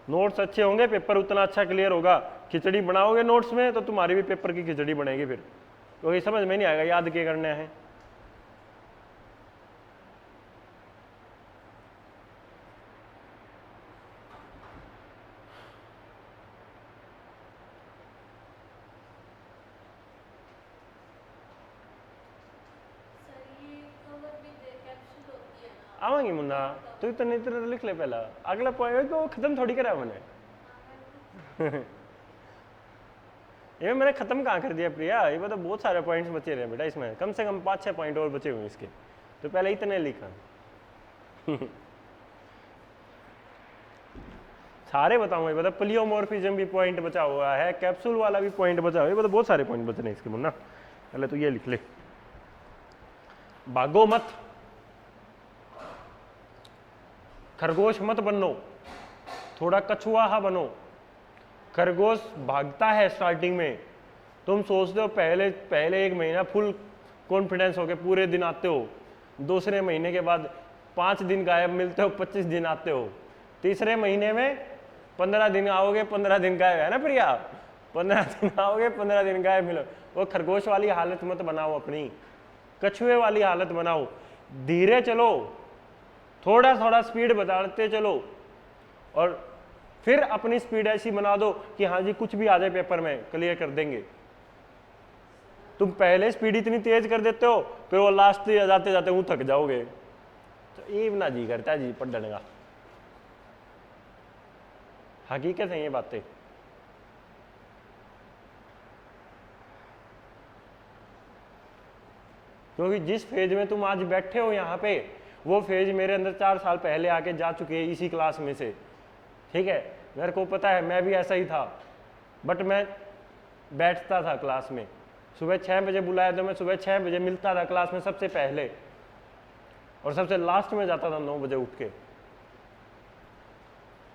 नोट्स अच्छे होंगे, पेपर उतना अच्छा क्लियर होगा। खिचड़ी बनाओगे नोट्स में तो तुम्हारी भी पेपर की खिचड़ी बनेगी फिर, क्योंकि समझ में नहीं आएगा याद क्या करने हैं। आवांगी मुन्ना, तू इतने इतने लिख ले पहला, अगला पॉइंट को खत्म थोड़ी करा मैंने। ये मैंने खत्म कहाँ कर दिया प्रिया, ये मतलब बहुत सारे पॉइंट्स बचे रहे बेटा, इसमें कम से कम 5-6 पॉइंट और बचे हुए इसके, तो पहले इतने लिखा। सारे बताऊंगा, मतलब प्लियोमॉर्फिज्म भी पॉइंट बचा हुआ है, कैप्सूल वाला भी पॉइंट बचा हुआ है, मतलब बहुत सारे पॉइंट बचे हैं इसके मुन्ना। पहले तो ये लिख ले, भागो मत, खरगोश मत बनो, थोड़ा कछुआ बनो। खरगोश भागता है स्टार्टिंग में, तुम सोचते हो पहले 1 महीना फुल कॉन्फिडेंस हो के पूरे दिन आते हो, दूसरे महीने के बाद 5 दिन गायब मिलते हो, 25 दिन आते हो, तीसरे महीने में 15 दिन आओगे, 15 दिन गायब, है ना प्रिया? 15 दिन आओगे, 15 दिन गायब मिलो। वो खरगोश वाली हालत मत बनाओ, अपनी कछुए वाली हालत बनाओ। धीरे चलो, थोड़ा थोड़ा स्पीड बढ़ाते चलो, और फिर अपनी स्पीड ऐसी बना दो कि हाँ जी कुछ भी आ जाए पेपर में क्लियर कर देंगे। तुम पहले स्पीड इतनी तेज कर देते हो, फिर वो लास्ट जाते जाते वो थक जाओगे। तो ये ना जी करता है जी पढ़ने का, हकीकत है ये बातें। क्योंकि जिस फेज में तुम आज बैठे हो यहाँ पे, वो फेज मेरे अंदर 4 साल पहले आके जा चुके हैं इसी क्लास में से, ठीक है? मेरे को पता है, मैं भी ऐसा ही था, बट मैं बैठता था क्लास में, सुबह 6 बजे बुलाया तो मैं सुबह 6 बजे मिलता था क्लास में सबसे पहले, और सबसे लास्ट में जाता था 9 बजे उठ के।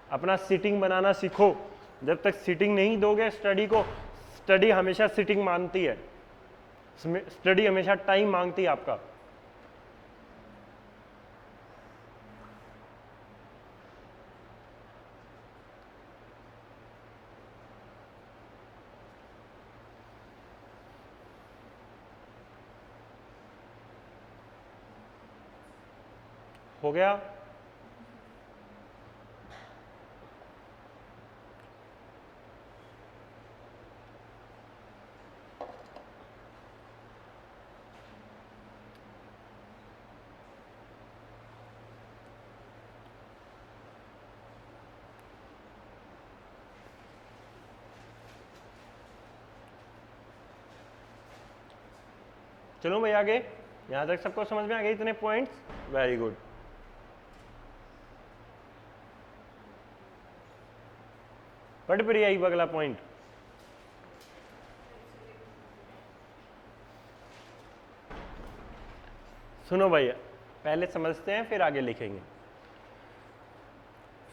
अपना सीटिंग बनाना सीखो। जब तक सीटिंग नहीं दोगे स्टडी को, स्टडी हमेशा सीटिंग मांगती है, स्टडी हमेशा टाइम मांगती है आपका। हो गया? चलो भाई आगे, यहां तक सबको समझ में आ गए इतने पॉइंट्स? Very good. बट फिर यही अगला पॉइंट, सुनो भैया, पहले समझते हैं फिर आगे लिखेंगे।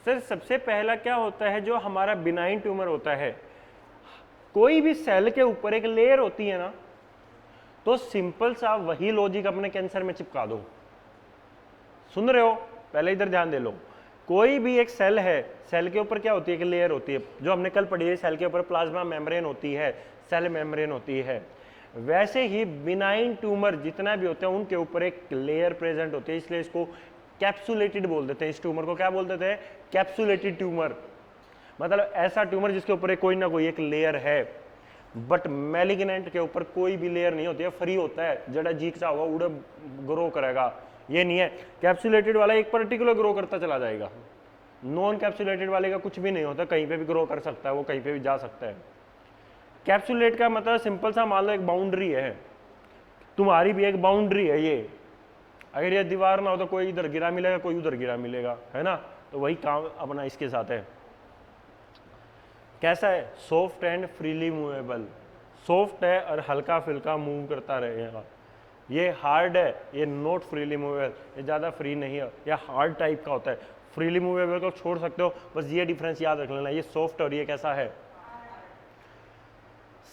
सर सबसे पहला क्या होता है, जो हमारा बिनाइन ट्यूमर होता है, कोई भी सेल के ऊपर एक लेयर होती है ना, तो सिंपल सा वही लॉजिक अपने कैंसर में चिपका दो। सुन रहे हो? पहले इधर ध्यान दे लो। कोई भी एक सेल है, सेल के ऊपर क्या होती है? एक लेयर होती है, जो हमने कल पढ़ी है, सेल के ऊपर प्लाज्मा मेम्ब्रेन होती है, सेल मेम्ब्रेन होती है। वैसे ही बिनाइन ट्यूमर जितना भी होते हैं उनके ऊपर एक लेयर प्रेजेंट होती है, इसलिए इसको कैप्सुलेटेड बोल देते हैं। इस ट्यूमर को क्या बोल देते हैं? Capsulated tumour. मतलब ऐसा ट्यूमर जिसके ऊपर कोई ना कोई एक लेयर है। बट मैलिग्नेंट के ऊपर कोई भी लेयर नहीं होती है, फ्री होता है, जड़ा जीक सा होगा उड़े ग्रो करेगा, ये नहीं है। कैप्सुलेटेड वाला एक पर्टिकुलर ग्रो करता चला जाएगा। नॉन कैप्सुलेटेड वाले का कुछ भी नहीं होता, कहीं पे भी ग्रो कर सकता है, वो कहीं पे भी जा सकता है। कैप्सुलेट का मतलब सिंपल सा मान लो एक बाउंड्री है, तुम्हारी भी एक बाउंड्री है ये। अगर ये दीवार ना हो तो कोई इधर गिरा मिलेगा, कोई उधर गिरा मिलेगा, है ना? तो वही काम अपना इसके साथ है। कैसा है? Soft and freely movable. Soft है और हल्का फुल्का मूव करता रहेगा। ये हार्ड है, ये नॉट फ्रीली मूवेबल, ये ज़्यादा फ्री नहीं है, या हार्ड टाइप का होता है। फ्रीली मूवेबल को छोड़ सकते हो, बस ये डिफरेंस याद रख लेना। ये सॉफ्ट और ये कैसा है?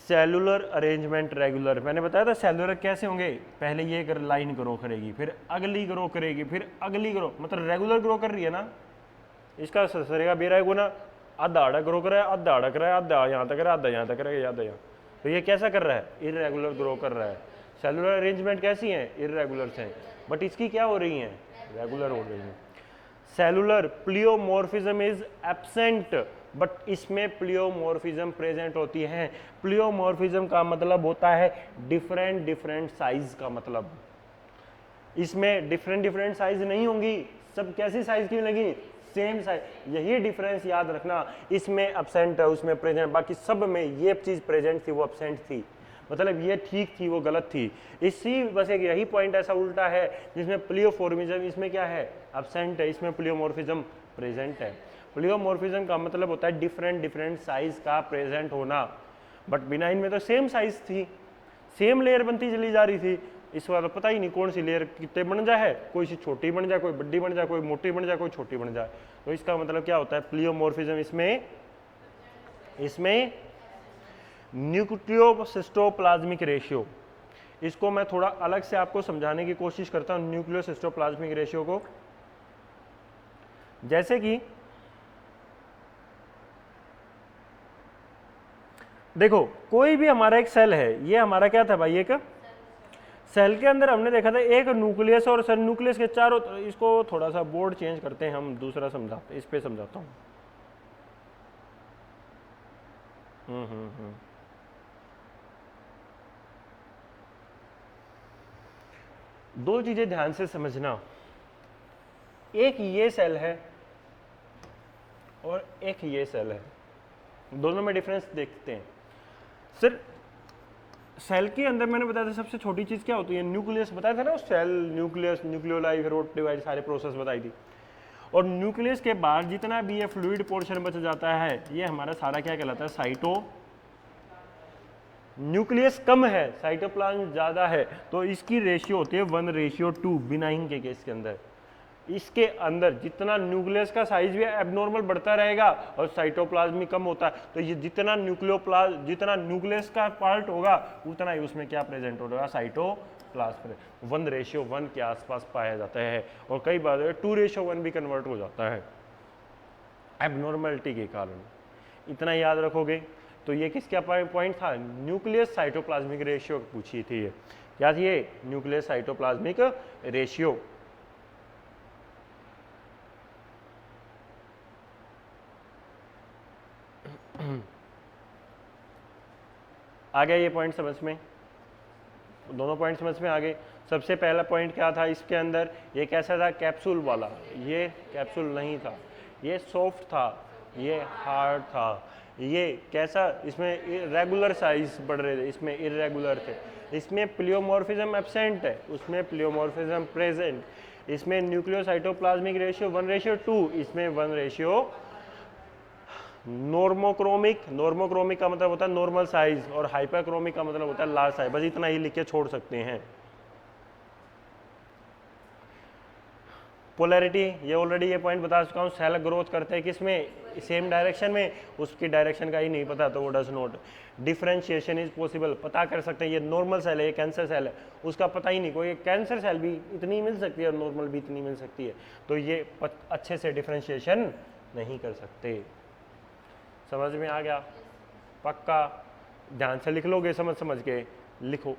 Cellular arrangement regular. मैंने बताया था सेलुलर कैसे होंगे, पहले ये अगर लाइन ग्रो करेगी, फिर अगली ग्रो करेगी, फिर अगली ग्रो, मतलब रेगुलर ग्रो कर रही है ना। इसका सरेगा बेरा है गुना, आधा आड़ा ग्रो कर रहा है, आधा आड़ा कर रहा है, आधा यहाँ तक रहा है, आधा यहाँ तक रहेगा, आधा यहाँ। तो ये कैसा कर रहा है? इरेगुलर ग्रो कर रहा है। सेलुलर अरेंजमेंट कैसी हैं? इरेगुलर हैं, बट इसकी क्या हो रही हैं? रेगुलर हो रही हैं। सेलुलर प्लियोमॉर्फिज्म इज एब्सेंट, बट इसमें प्लियोमॉर्फिज्म प्रेजेंट होती है। प्लियोमॉर्फिज्म का मतलब होता है डिफरेंट डिफरेंट साइज का मतलब। इसमें डिफरेंट डिफरेंट साइज नहीं होंगी, सब कैसी साइज की लगी? Same size. यही डिफरेंस याद रखना, इसमें एब्सेंट है, उसमें प्रेजेंट, बाकी सब में ये चीज प्रेजेंट थी, वो एब्सेंट थी। मतलब ये ठीक थी, वो गलत थी। इसी बस एक यही पॉइंट ऐसा उल्टा है जिसमें प्लियोफॉर्मिज्म, इसमें क्या है? एब्सेंट है, इसमें प्लियोमॉर्फिज्म प्रेजेंट है। प्लियोमॉर्फिज्म का मतलब होता है डिफरेंट डिफरेंट साइज का प्रेजेंट होना। बट बिनाइन में तो सेम साइज थी, सेम लेयर बनती चली जा रही थी। इस बार तो पता ही नहीं कौन सी लेयर कितने बन जाए, कोई सी छोटी बन जाए, कोई बड़ी बन जाए, कोई मोटी बन जाए, कोई छोटी बन जाए। तो इसका मतलब क्या होता है? प्लियोमॉर्फिज्म इसमें न्यूक्लियोसिस्टोप्लाज्मिक रेशियो, इसको मैं थोड़ा अलग से आपको समझाने की कोशिश करता हूँ न्यूक्लियस हिस्टोप्लाज्मिक रेशियो को। जैसे कि देखो कोई भी हमारा एक सेल है, ये हमारा क्या था भाई, एक सेल के अंदर हमने देखा था एक न्यूक्लियस और सेल न्यूक्लियस के चारों, इसको थोड़ा सा बोर्ड चेंज करते हैं हम, दूसरा समझाते, इस पे समझाता हूँ। दो चीजें ध्यान से समझना, एक ये सेल है और एक ये सेल है, दोनों में डिफरेंस देखते हैं। सर सेल के अंदर मैंने बताया था सबसे छोटी चीज क्या होती है, न्यूक्लियस बताया था ना, सेल न्यूक्लियस, न्यूक्लियोलाई, फिर डिवाइड, सारे प्रोसेस बताई थी। और न्यूक्लियस के बाद जितना भी ये फ्लूइड पोर्शन बच जाता है, ये हमारा सारा क्या कहलाता है, साइटो। न्यूक्लियस कम है, साइटोप्लाज्म ज्यादा है, तो इसकी रेशियो होती है 1:2 बिनाइन के केस के अंदर। इसके अंदर जितना न्यूक्लियस का साइज भी एबनॉर्मल बढ़ता रहेगा और साइटोप्लाज्म भी कम होता है, तो ये जितना न्यूक्लियस का पार्ट होगा उतना ही उसमें क्या प्रेजेंट होगा, साइटोप्लाज्म। 1:1 के आसपास पाया जाता है, और कई बार 2:1 भी कन्वर्ट हो जाता है एबनॉर्मलिटी के कारण। इतना याद रखोगे। तो ये किसका पॉइंट था, न्यूक्लियस साइटोप्लाज्मिक रेशियो पूछी थी। ये क्या थी, ये न्यूक्लियस साइटोप्लाज्मिक रेशियो। आ गया ये पॉइंट समझ में, दोनों पॉइंट समझ में आ गए। सबसे पहला पॉइंट क्या था इसके अंदर, ये कैसा था, कैप्सूल वाला, ये कैप्सूल नहीं था, ये सॉफ्ट था, ये हार्ड था। ये कैसा, इसमें रेगुलर साइज बढ़ रहे थे, इसमें इरेगुलर थे। इसमें प्लियोमॉर्फिज्म एब्सेंट है, उसमें प्लियोमॉर्फिज्म प्रेजेंट। इसमें न्यूक्लियोसाइटोप्लाज्मिक रेशियो 1:2, इसमें 1:, नॉर्मोक्रोमिक, नॉर्मोक्रोमिक का मतलब होता है नॉर्मल साइज, और हाइपरक्रोमिक का मतलब होता है लार्ज साइज। बस इतना ही लिख के छोड़ सकते हैं। पोलैरिटी, ये ऑलरेडी ये पॉइंट बता चुका हूँ। सेल ग्रोथ करते हैं किसमें, सेम डायरेक्शन में, उसकी डायरेक्शन का ही नहीं पता तो वो does not. Differentiation is possible, पता कर सकते हैं ये नॉर्मल सेल है, ये कैंसर सेल है, उसका पता ही नहीं। कोई कैंसर सेल भी इतनी मिल सकती है और नॉर्मल भी इतनी मिल सकती है, तो ये अच्छे से डिफरेंशिएशन नहीं कर सकते। समझ में आ गया, पक्का ध्यान से लिख लोगे, समझ के लिखो।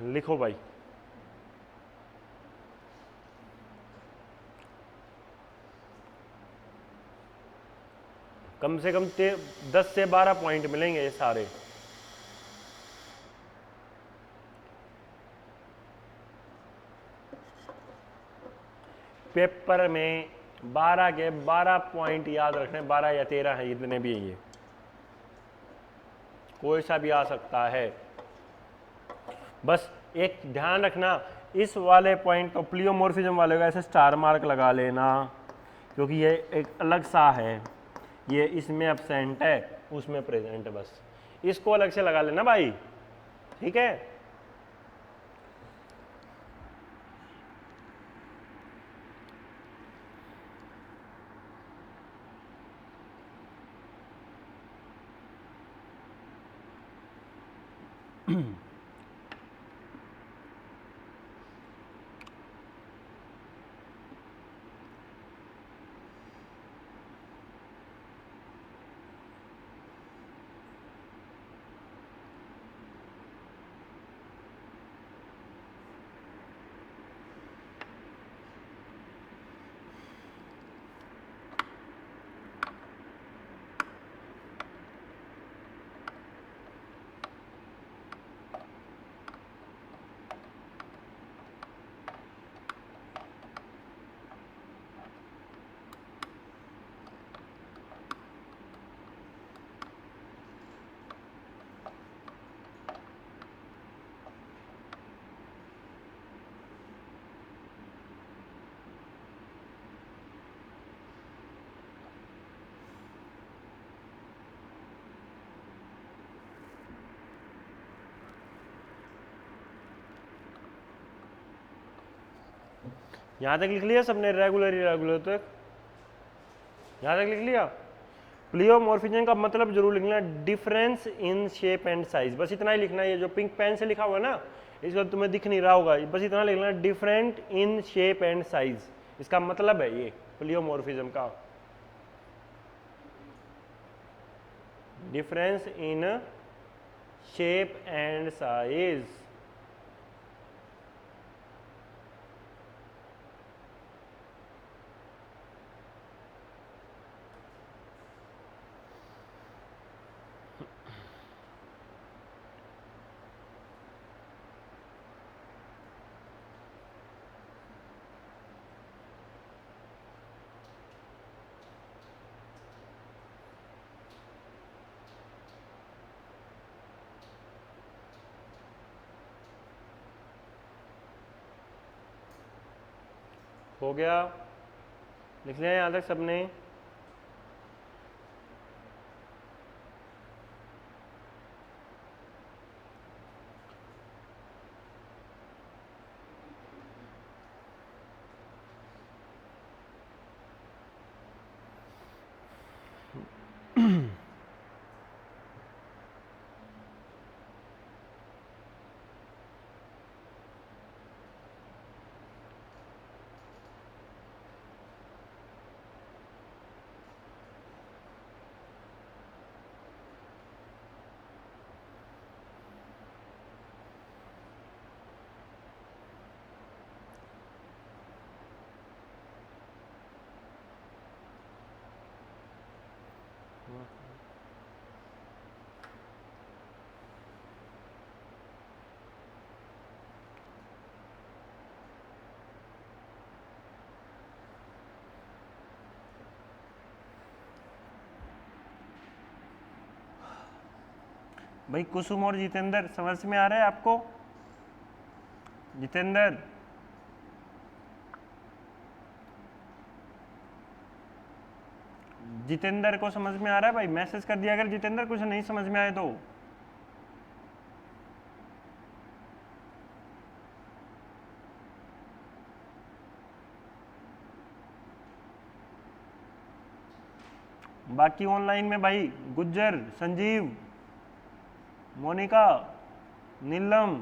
लिखो भाई। कम से कम 10 से 12 पॉइंट मिलेंगे ये सारे। पेपर में 12 के 12 पॉइंट याद रखने, 12 या 13 है, इतने भी हैं, ये कोई सा भी आ सकता है। बस एक ध्यान रखना, इस वाले पॉइंट को, प्लियोमॉर्फिज्म वाले को ऐसे स्टार मार्क लगा लेना, क्योंकि ये एक अलग सा है, ये इसमें एब्सेंट है, उसमें प्रेजेंट है। बस इसको अलग से लगा लेना भाई, ठीक है। यहां तक लिख लिया सबने, रेगुलर इरेगुलर तक यहां तक लिख लिया। प्लियोमॉर्फिज्म का मतलब जरूर लिखना, difference in shape and size, बस इतना ही लिखना है। ये जो पिंक पेन से लिखा हुआ है ना, इसको तुम्हें दिख नहीं रहा होगा, बस इतना लिखना, different in shape and size, इसका मतलब है ये प्लियोमॉर्फिज्म का, difference in shape and size. हो गया, लिख लिया यहां तक सबने। भाई कुसुम और जितेंद्र समझ में आ रहा है आपको? जितेंद्र, जितेंद्र को समझ में आ रहा है भाई? मैसेज कर दिया अगर जितेंद्र कुछ नहीं समझ में आए तो। बाकी ऑनलाइन में भाई गुज्जर, संजीव, मोनिका, नीलम,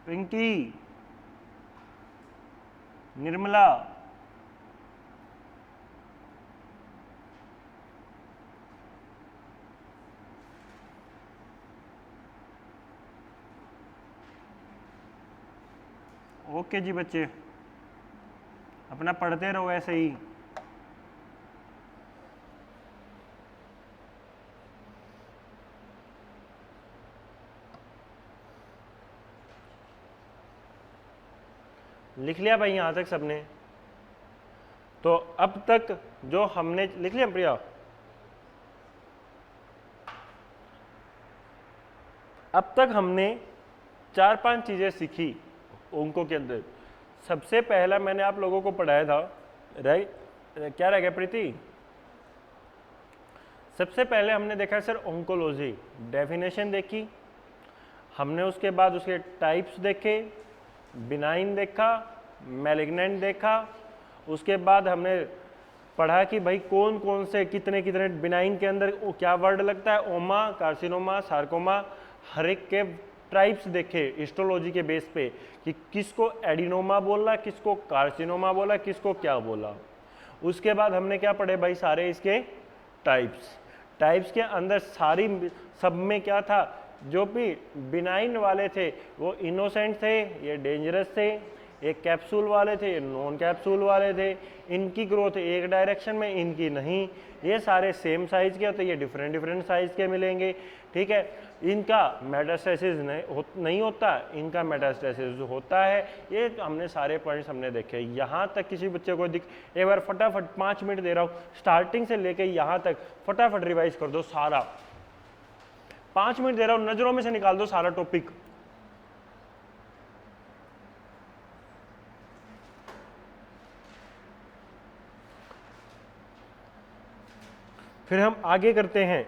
पिंकी, निर्मला, ओके जी बच्चे, अपना पढ़ते रहो ऐसे ही। लिख लिया भाई यहां तक सबने? तो अब तक जो हमने लिख लिया प्रिया, अब तक हमने 4-5 चीजें सीखी अंकों के अंदर। सबसे पहला मैंने आप लोगों को पढ़ाया था, क्या रह गया प्रीति? सबसे पहले हमने देखा सर ओंकोलॉजी, डेफिनेशन देखी हमने, उसके बाद उसके टाइप्स देखे, बिनाइन देखा, मैलिग्नेंट देखा, उसके बाद हमने पढ़ा कि भाई कौन कौन से कितने कितने बिनाइन के अंदर क्या वर्ड लगता है, ओमा, कार्सिनोमा, सार्कोमा, हर एक के टाइप्स देखे हिस्टोलॉजी के बेस पे कि किसको एडिनोमा बोला, किसको कार्सिनोमा बोला, किसको क्या बोला। उसके बाद हमने क्या पढ़े भाई, सारे इसके टाइप्स के अंदर सारी सब में क्या था, जो भी बिनाइन वाले थे वो इनोसेंट थे, ये डेंजरस थे, एक कैप्सूल वाले थे, ये नॉन कैप्सूल वाले थे, इनकी ग्रोथ एक डायरेक्शन में, इनकी नहीं, ये सारे सेम साइज के होते, ये डिफरेंट साइज के मिलेंगे, ठीक है। इनका मेटास्टेसिस नहीं होता, इनका मेटास्टेसिस होता है। ये हमने सारे पॉइंट्स हमने देखे। यहाँ तक किसी बच्चे को एक बार फटाफट 5 मिनट दे रहा हूँ, स्टार्टिंग से लेके यहाँ तक फटाफट रिवाइज कर दो सारा। 5 मिनट दे रहा हूँ, नजरों में से निकाल दो सारा टॉपिक। फिर हम आगे करते हैं।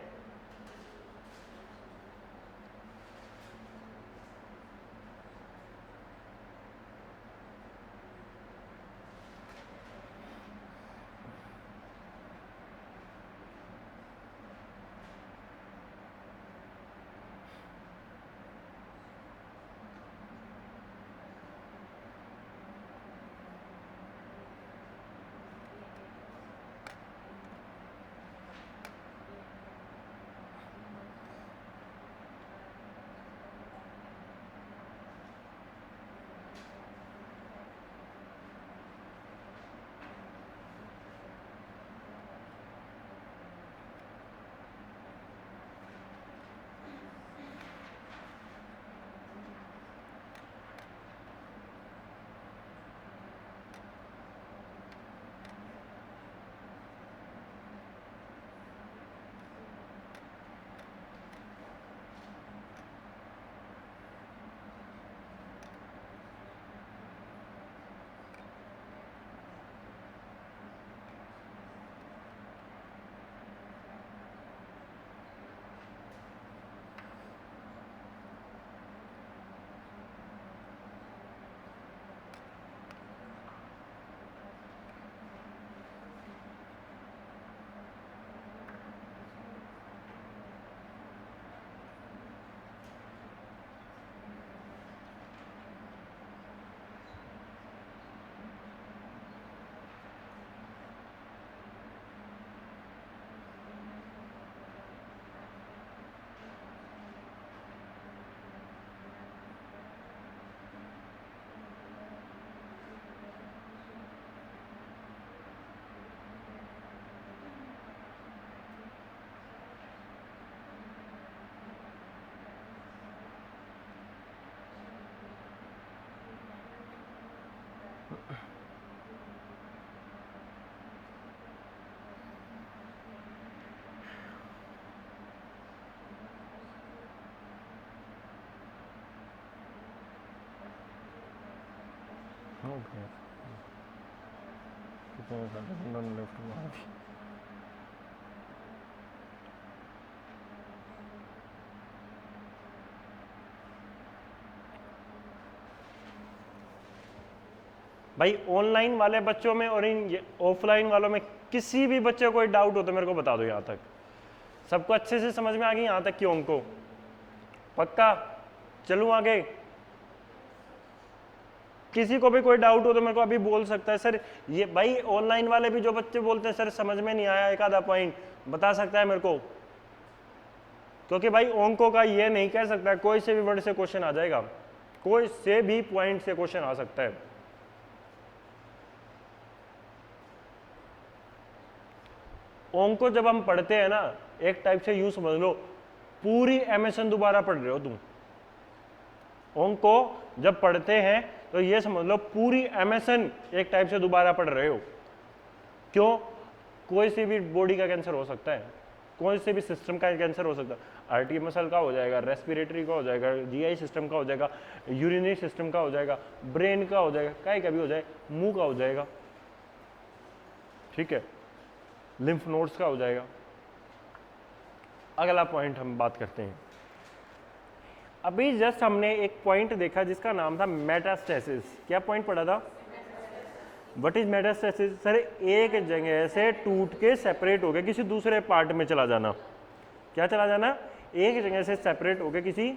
भाई ऑनलाइन वाले बच्चों में और इन ऑफलाइन वालों में किसी भी बच्चे को कोई डाउट हो तो मेरे को बता दो। यहाँ तक सबको अच्छे से समझ में आ गई? यहाँ तक क्यों को पक्का? चलूं आगे? किसी को भी कोई डाउट हो तो मेरे को अभी बोल सकता है सर। ये भाई ऑनलाइन वाले भी जो बच्चे बोलते हैं सर समझ में नहीं आया एक आधा पॉइंट, बता सकता है मेरे को? क्योंकि भाई अंकों का ये नहीं कह सकता, कोई से भी वर्ड से क्वेश्चन आ जाएगा, कोई से भी पॉइंट से क्वेश्चन आ सकता है। अंकों जब हम पढ़ते हैं ना, एक टाइप से यूं समझ लो पूरी एमएसएन दोबारा पढ़ रहे हो तुम। अंकों जब पढ़ते हैं तो ये समझ लो पूरी एमएसएन एक टाइप से दोबारा पढ़ रहे हो। क्यों? कोई सी भी बॉडी का कैंसर हो सकता है, कोई से भी सिस्टम का कैंसर हो सकता है। आर्टरी मसल का हो जाएगा, रेस्पिरेटरी का हो जाएगा, जीआई सिस्टम का हो जाएगा, यूरिनरी सिस्टम का हो जाएगा, ब्रेन का हो जाएगा, काय का भी हो जाए, मुंह का हो जाएगा, ठीक है, लिम्फ नोड्स का हो जाएगा। अगला पॉइंट हम बात करते हैं। अभी जस्ट हमने एक पॉइंट देखा जिसका नाम था मेटास्टेसिस। क्या पॉइंट पढ़ा था? What is metastasis? सर एक जगह से टूट के सेपरेट हो गया किसी दूसरे पार्ट में चला जाना। क्या चला जाना? एक जगह से सेपरेट हो गया किसी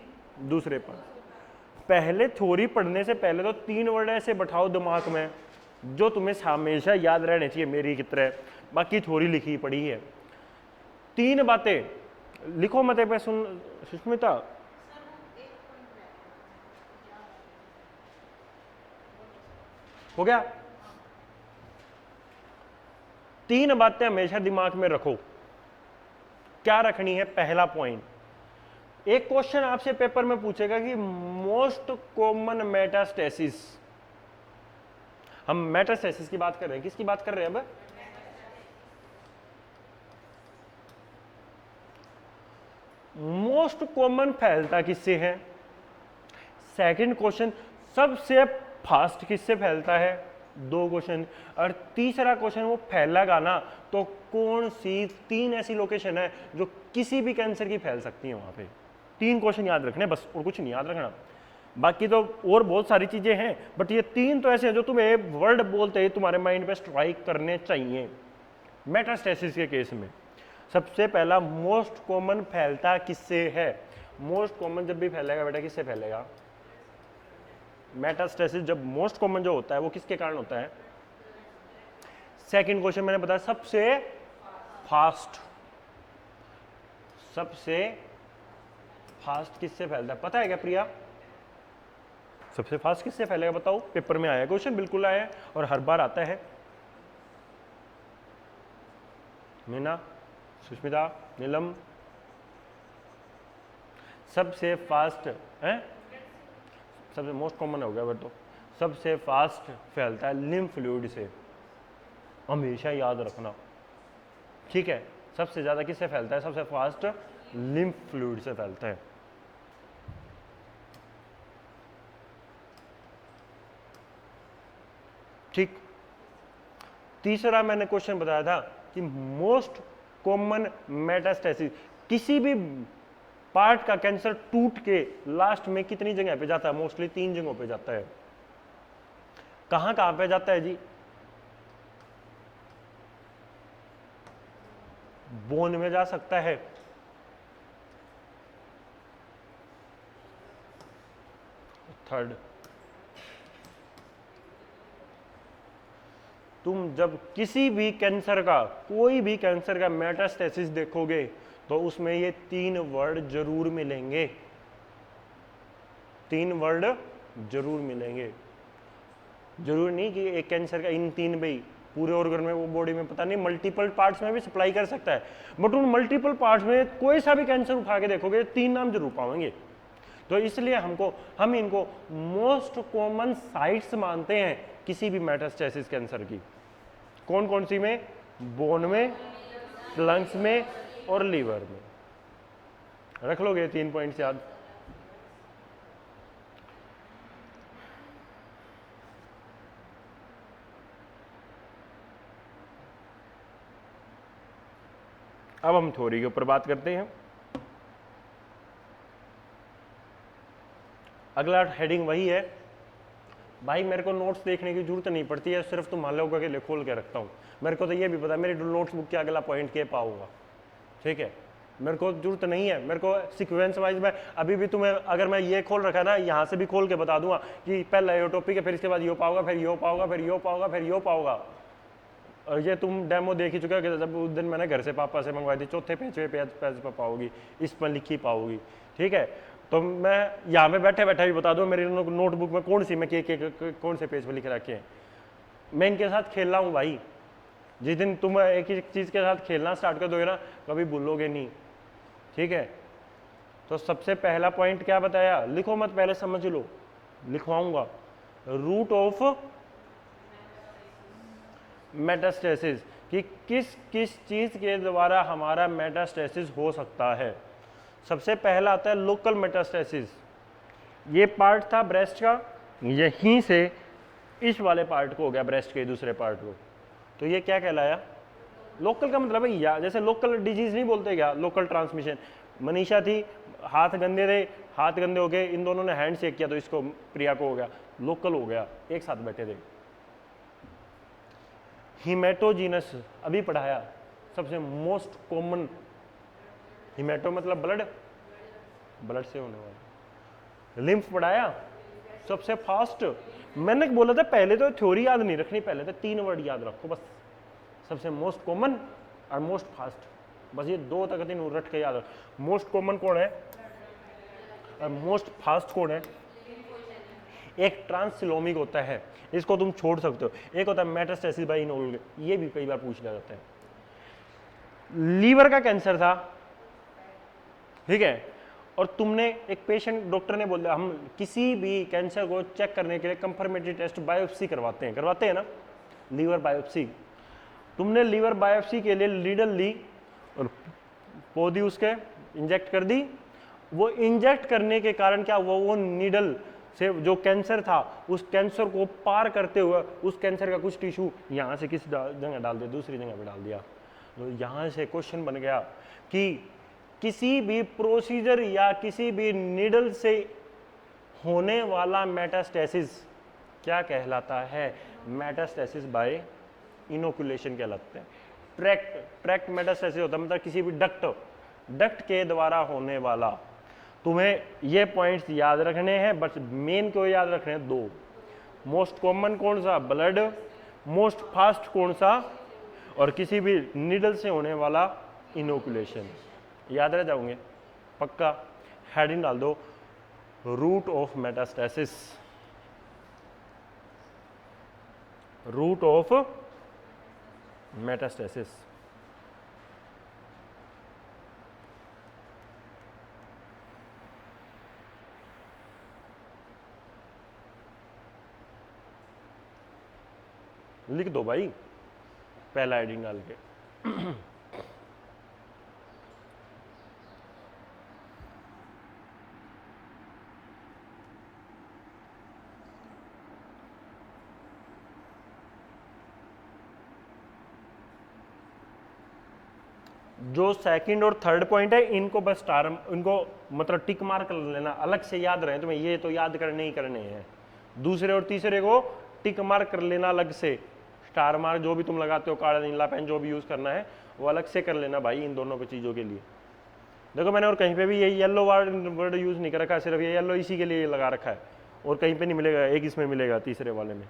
दूसरे पार्ट। पहले थ्योरी पढ़ने से पहले तो 3 वर्ड ऐसे बैठाओ दिमाग में जो तुम्हें हमेशा याद रहने चाहिए मेरी की तरह। बाकी थ्योरी लिखी पड़ी है, 3 बातें लिखो मत पे। सुन सुष्मिता, हो गया? 3 बातें हमेशा दिमाग में रखो। क्या रखनी है? पहला पॉइंट, एक क्वेश्चन आपसे पेपर में पूछेगा कि मोस्ट कॉमन मेटास्टेसिस। हम मेटास्टेसिस की बात कर रहे हैं, किसकी बात कर रहे हैं? अब मोस्ट कॉमन फैलता किससे है? सेकंड क्वेश्चन, सबसे फास्ट किससे फैलता है? 2 क्वेश्चन। और तीसरा क्वेश्चन, वो फैलेगा ना तो कौन सी 3 ऐसी लोकेशन है जो किसी भी कैंसर की फैल सकती है वहां पे। 3 क्वेश्चन याद रखने बस, और कुछ नहीं याद रखना। बाकी तो और बहुत सारी चीजें हैं, बट ये 3 तो ऐसे हैं जो तुम्हें वर्ड बोलते ही तुम्हारे माइंड पे स्ट्राइक करने चाहिए। मेटास्टेसिस के केस में सबसे पहला, मोस्ट कॉमन फैलता किससे है? मोस्ट कॉमन जब भी फैलेगा बेटा किससे फैलेगा? मेटास्टेसिस जब मोस्ट कॉमन जो होता है वो किसके कारण होता है? सेकंड क्वेश्चन मैंने बताया सबसे फास्ट। सबसे फास्ट किससे फैलता है? पता है क्या प्रिया? सबसे फास्ट किससे फैलेगा बताओ? पेपर में आया क्वेश्चन, बिल्कुल आया है और हर बार आता है। मीना, सुष्मिता, नीलम, सबसे फास्ट है, सबसे मोस्ट कॉमन हो गया बट तो सबसे फास्ट फैलता है लिम्फ फ्लूइड से। हमेशा याद रखना, ठीक है? सबसे ज्यादा किससे फैलता है? सबसे फास्ट लिम्फ फ्लूइड से फैलता है। ठीक। तीसरा मैंने क्वेश्चन बताया था कि मोस्ट कॉमन मेटास्टेसिस, किसी भी पार्ट का कैंसर टूट के लास्ट में कितनी जगह पे जाता है? मोस्टली 3 जगहों पे जाता है। कहां कहां पे जाता है जी? बोन में जा सकता है, थर्ड, तुम जब किसी भी कैंसर का, कोई भी कैंसर का मेटास्टेसिस देखोगे तो उसमें ये 3 वर्ड जरूर मिलेंगे। 3 वर्ड जरूर मिलेंगे। जरूर नहीं कि एक कैंसर का इन 3 में ही पूरे ऑर्गन में, वो बॉडी में पता नहीं मल्टीपल पार्ट्स में भी सप्लाई कर सकता है, बट उन मल्टीपल पार्ट्स में कोई सा भी कैंसर उठा के देखोगे 3 नाम जरूर पाएंगे। तो इसलिए हम इनको मोस्ट कॉमन साइट्स मानते हैं किसी भी मेटास्टेसिस कैंसर की। कौन कौन सी में? बोन में, लंग्स में और लीवर में। रख लोगे 3 पॉइंट्स याद। अब हम थ्योरी के ऊपर बात करते हैं। अगला हेडिंग वही है भाई, मेरे को नोट्स देखने की जरूरत नहीं पड़ती है, सिर्फ तुम मान लोगों के लिए खोल के रखता हूँ। मेरे को तो ये भी पता है मेरी नोट्स बुक के अगला पॉइंट क्या पाऊंगा, ठीक है। मेरे को जरूरत नहीं है, मेरे को सीक्वेंस वाइज में अभी भी तुम्हें अगर मैं ये खोल रखा ना, यहाँ से भी खोल के बता दूंगा कि पहला ये टॉपिक है, फिर इसके बाद यो पाओगा, फिर यो पाओगा, फिर यो पाओगा, फिर यो पाओगा। और ये तुम डेमो देख ही चुके हो कि जब उस दिन मैंने घर से पापा से मंगवाई थी, चौथे पेज पे पाओगी, इस पर लिखी पाओगी, ठीक है। तो मैं यहाँ पे बैठे बैठे भी बता दूँ मेरी नोटबुक में कौन सी मैं कौन से पेज पे लिख रखे हैं। मैं इनके साथ खेल रहा हूँ भाई। जिस दिन तुम एक ही चीज़ के साथ खेलना स्टार्ट कर दोगे ना, कभी भूलोगे नहीं, ठीक है। तो सबसे पहला पॉइंट क्या बताया, लिखो मत, पहले समझ लो, लिखवाऊंगा। रूट ऑफ मेटास्टेसिस, कि किस किस चीज के द्वारा हमारा मेटास्टेसिस हो सकता है। सबसे पहला आता है लोकल मेटास्टेसिस। ये पार्ट था ब्रेस्ट का, यहीं से इस वाले पार्ट को हो गया ब्रेस्ट के दूसरे पार्ट को, तो ये क्या कहलाया, लोकल का मतलब है या जैसे लोकल डिजीज नहीं बोलते क्या, लोकल ट्रांसमिशन। मनीषा थी, हाथ गंदे थे, हाथ गंदे हो गए, इन दोनों ने हैंड शेक किया तो इसको प्रिया को हो गया, लोकल हो गया, एक साथ बैठे थे। हिमेटोजीनस अभी पढ़ाया, सबसे मोस्ट कॉमन, हिमेटो मतलब ब्लड, ब्लड से होने वाला। लिम्फ पढ़ाया, सबसे फास्ट। मैंने बोला था पहले तो थ्योरी याद नहीं रखनी, पहले तो 3 वर्ड याद रखो बस, सबसे मोस्ट कॉमन और मोस्ट फास्ट, बस ये 2 तक 3 रट के याद रखो। मोस्ट कॉमन कौन है और मोस्ट फास्ट कौन है। एक ट्रांससिलोमिक होता है, इसको तुम छोड़ सकते हो। एक होता है मेटास्टेसिस बाय इनोल, ये भी कई बार पूछ लिया जाता है। लीवर का कैंसर था, ठीक है, और तुमने एक पेशेंट, डॉक्टर ने बोला हम किसी भी कैंसर को चेक करने के लिए कंफर्मेटरी टेस्ट बायोप्सी करवाते हैं ना, लीवर बायोप्सी। तुमने लीवर बायोप्सी के लिए लीडल ली और पौधी उसके इंजेक्ट कर दी। वो इंजेक्ट करने के कारण क्या हुआ, वो नीडल से जो कैंसर था उस कैंसर को पार करते हुए उस कैंसर का कुछ टिश्यू यहाँ से किस जगह डाल दिया, दूसरी जगह पे डाल दिया। तो यहाँ से क्वेश्चन बन गया कि किसी भी प्रोसीजर या किसी भी नीडल से होने वाला मेटास्टेसिस क्या कहलाता है, मेटास्टेसिस बाय इनोकुलेशन कहलाते हैं। ट्रैक्ट मेटास्टेसिस होता है मतलब किसी भी डक्ट के द्वारा होने वाला। तुम्हें ये पॉइंट्स याद रखने हैं, बस मेन को याद रखने हैं 2। मोस्ट कॉमन कौन सा, ब्लड, मोस्ट फास्ट कौन सा, और किसी भी नीडल से होने वाला इनोकुलेशन। याद रह जाओगे पक्का। हेडिंग डाल दो, route of metastasis, route of metastasis. लिख दो भाई पहला हेडिंग डाल के। जो सेकंड और थर्ड पॉइंट है इनको बस स्टार, इनको मतलब टिक मार्क कर लेना, अलग से याद रहे तुम्हें, ये तो याद करने ही करने हैं। दूसरे और तीसरे को टिक मार्क कर लेना अलग से, स्टार मार्क जो भी तुम लगाते हो, काला नीला पेन जो भी यूज करना है वो अलग से कर लेना भाई इन दोनों की चीजों के लिए। देखो मैंने और कहीं पे भी ये येलो वर्ड यूज नहीं कर रखा है, सिर्फ ये येलो इसी के लिए लगा रखा है, और कहीं पे नहीं मिलेगा, एक इसमें मिलेगा तीसरे वाले में।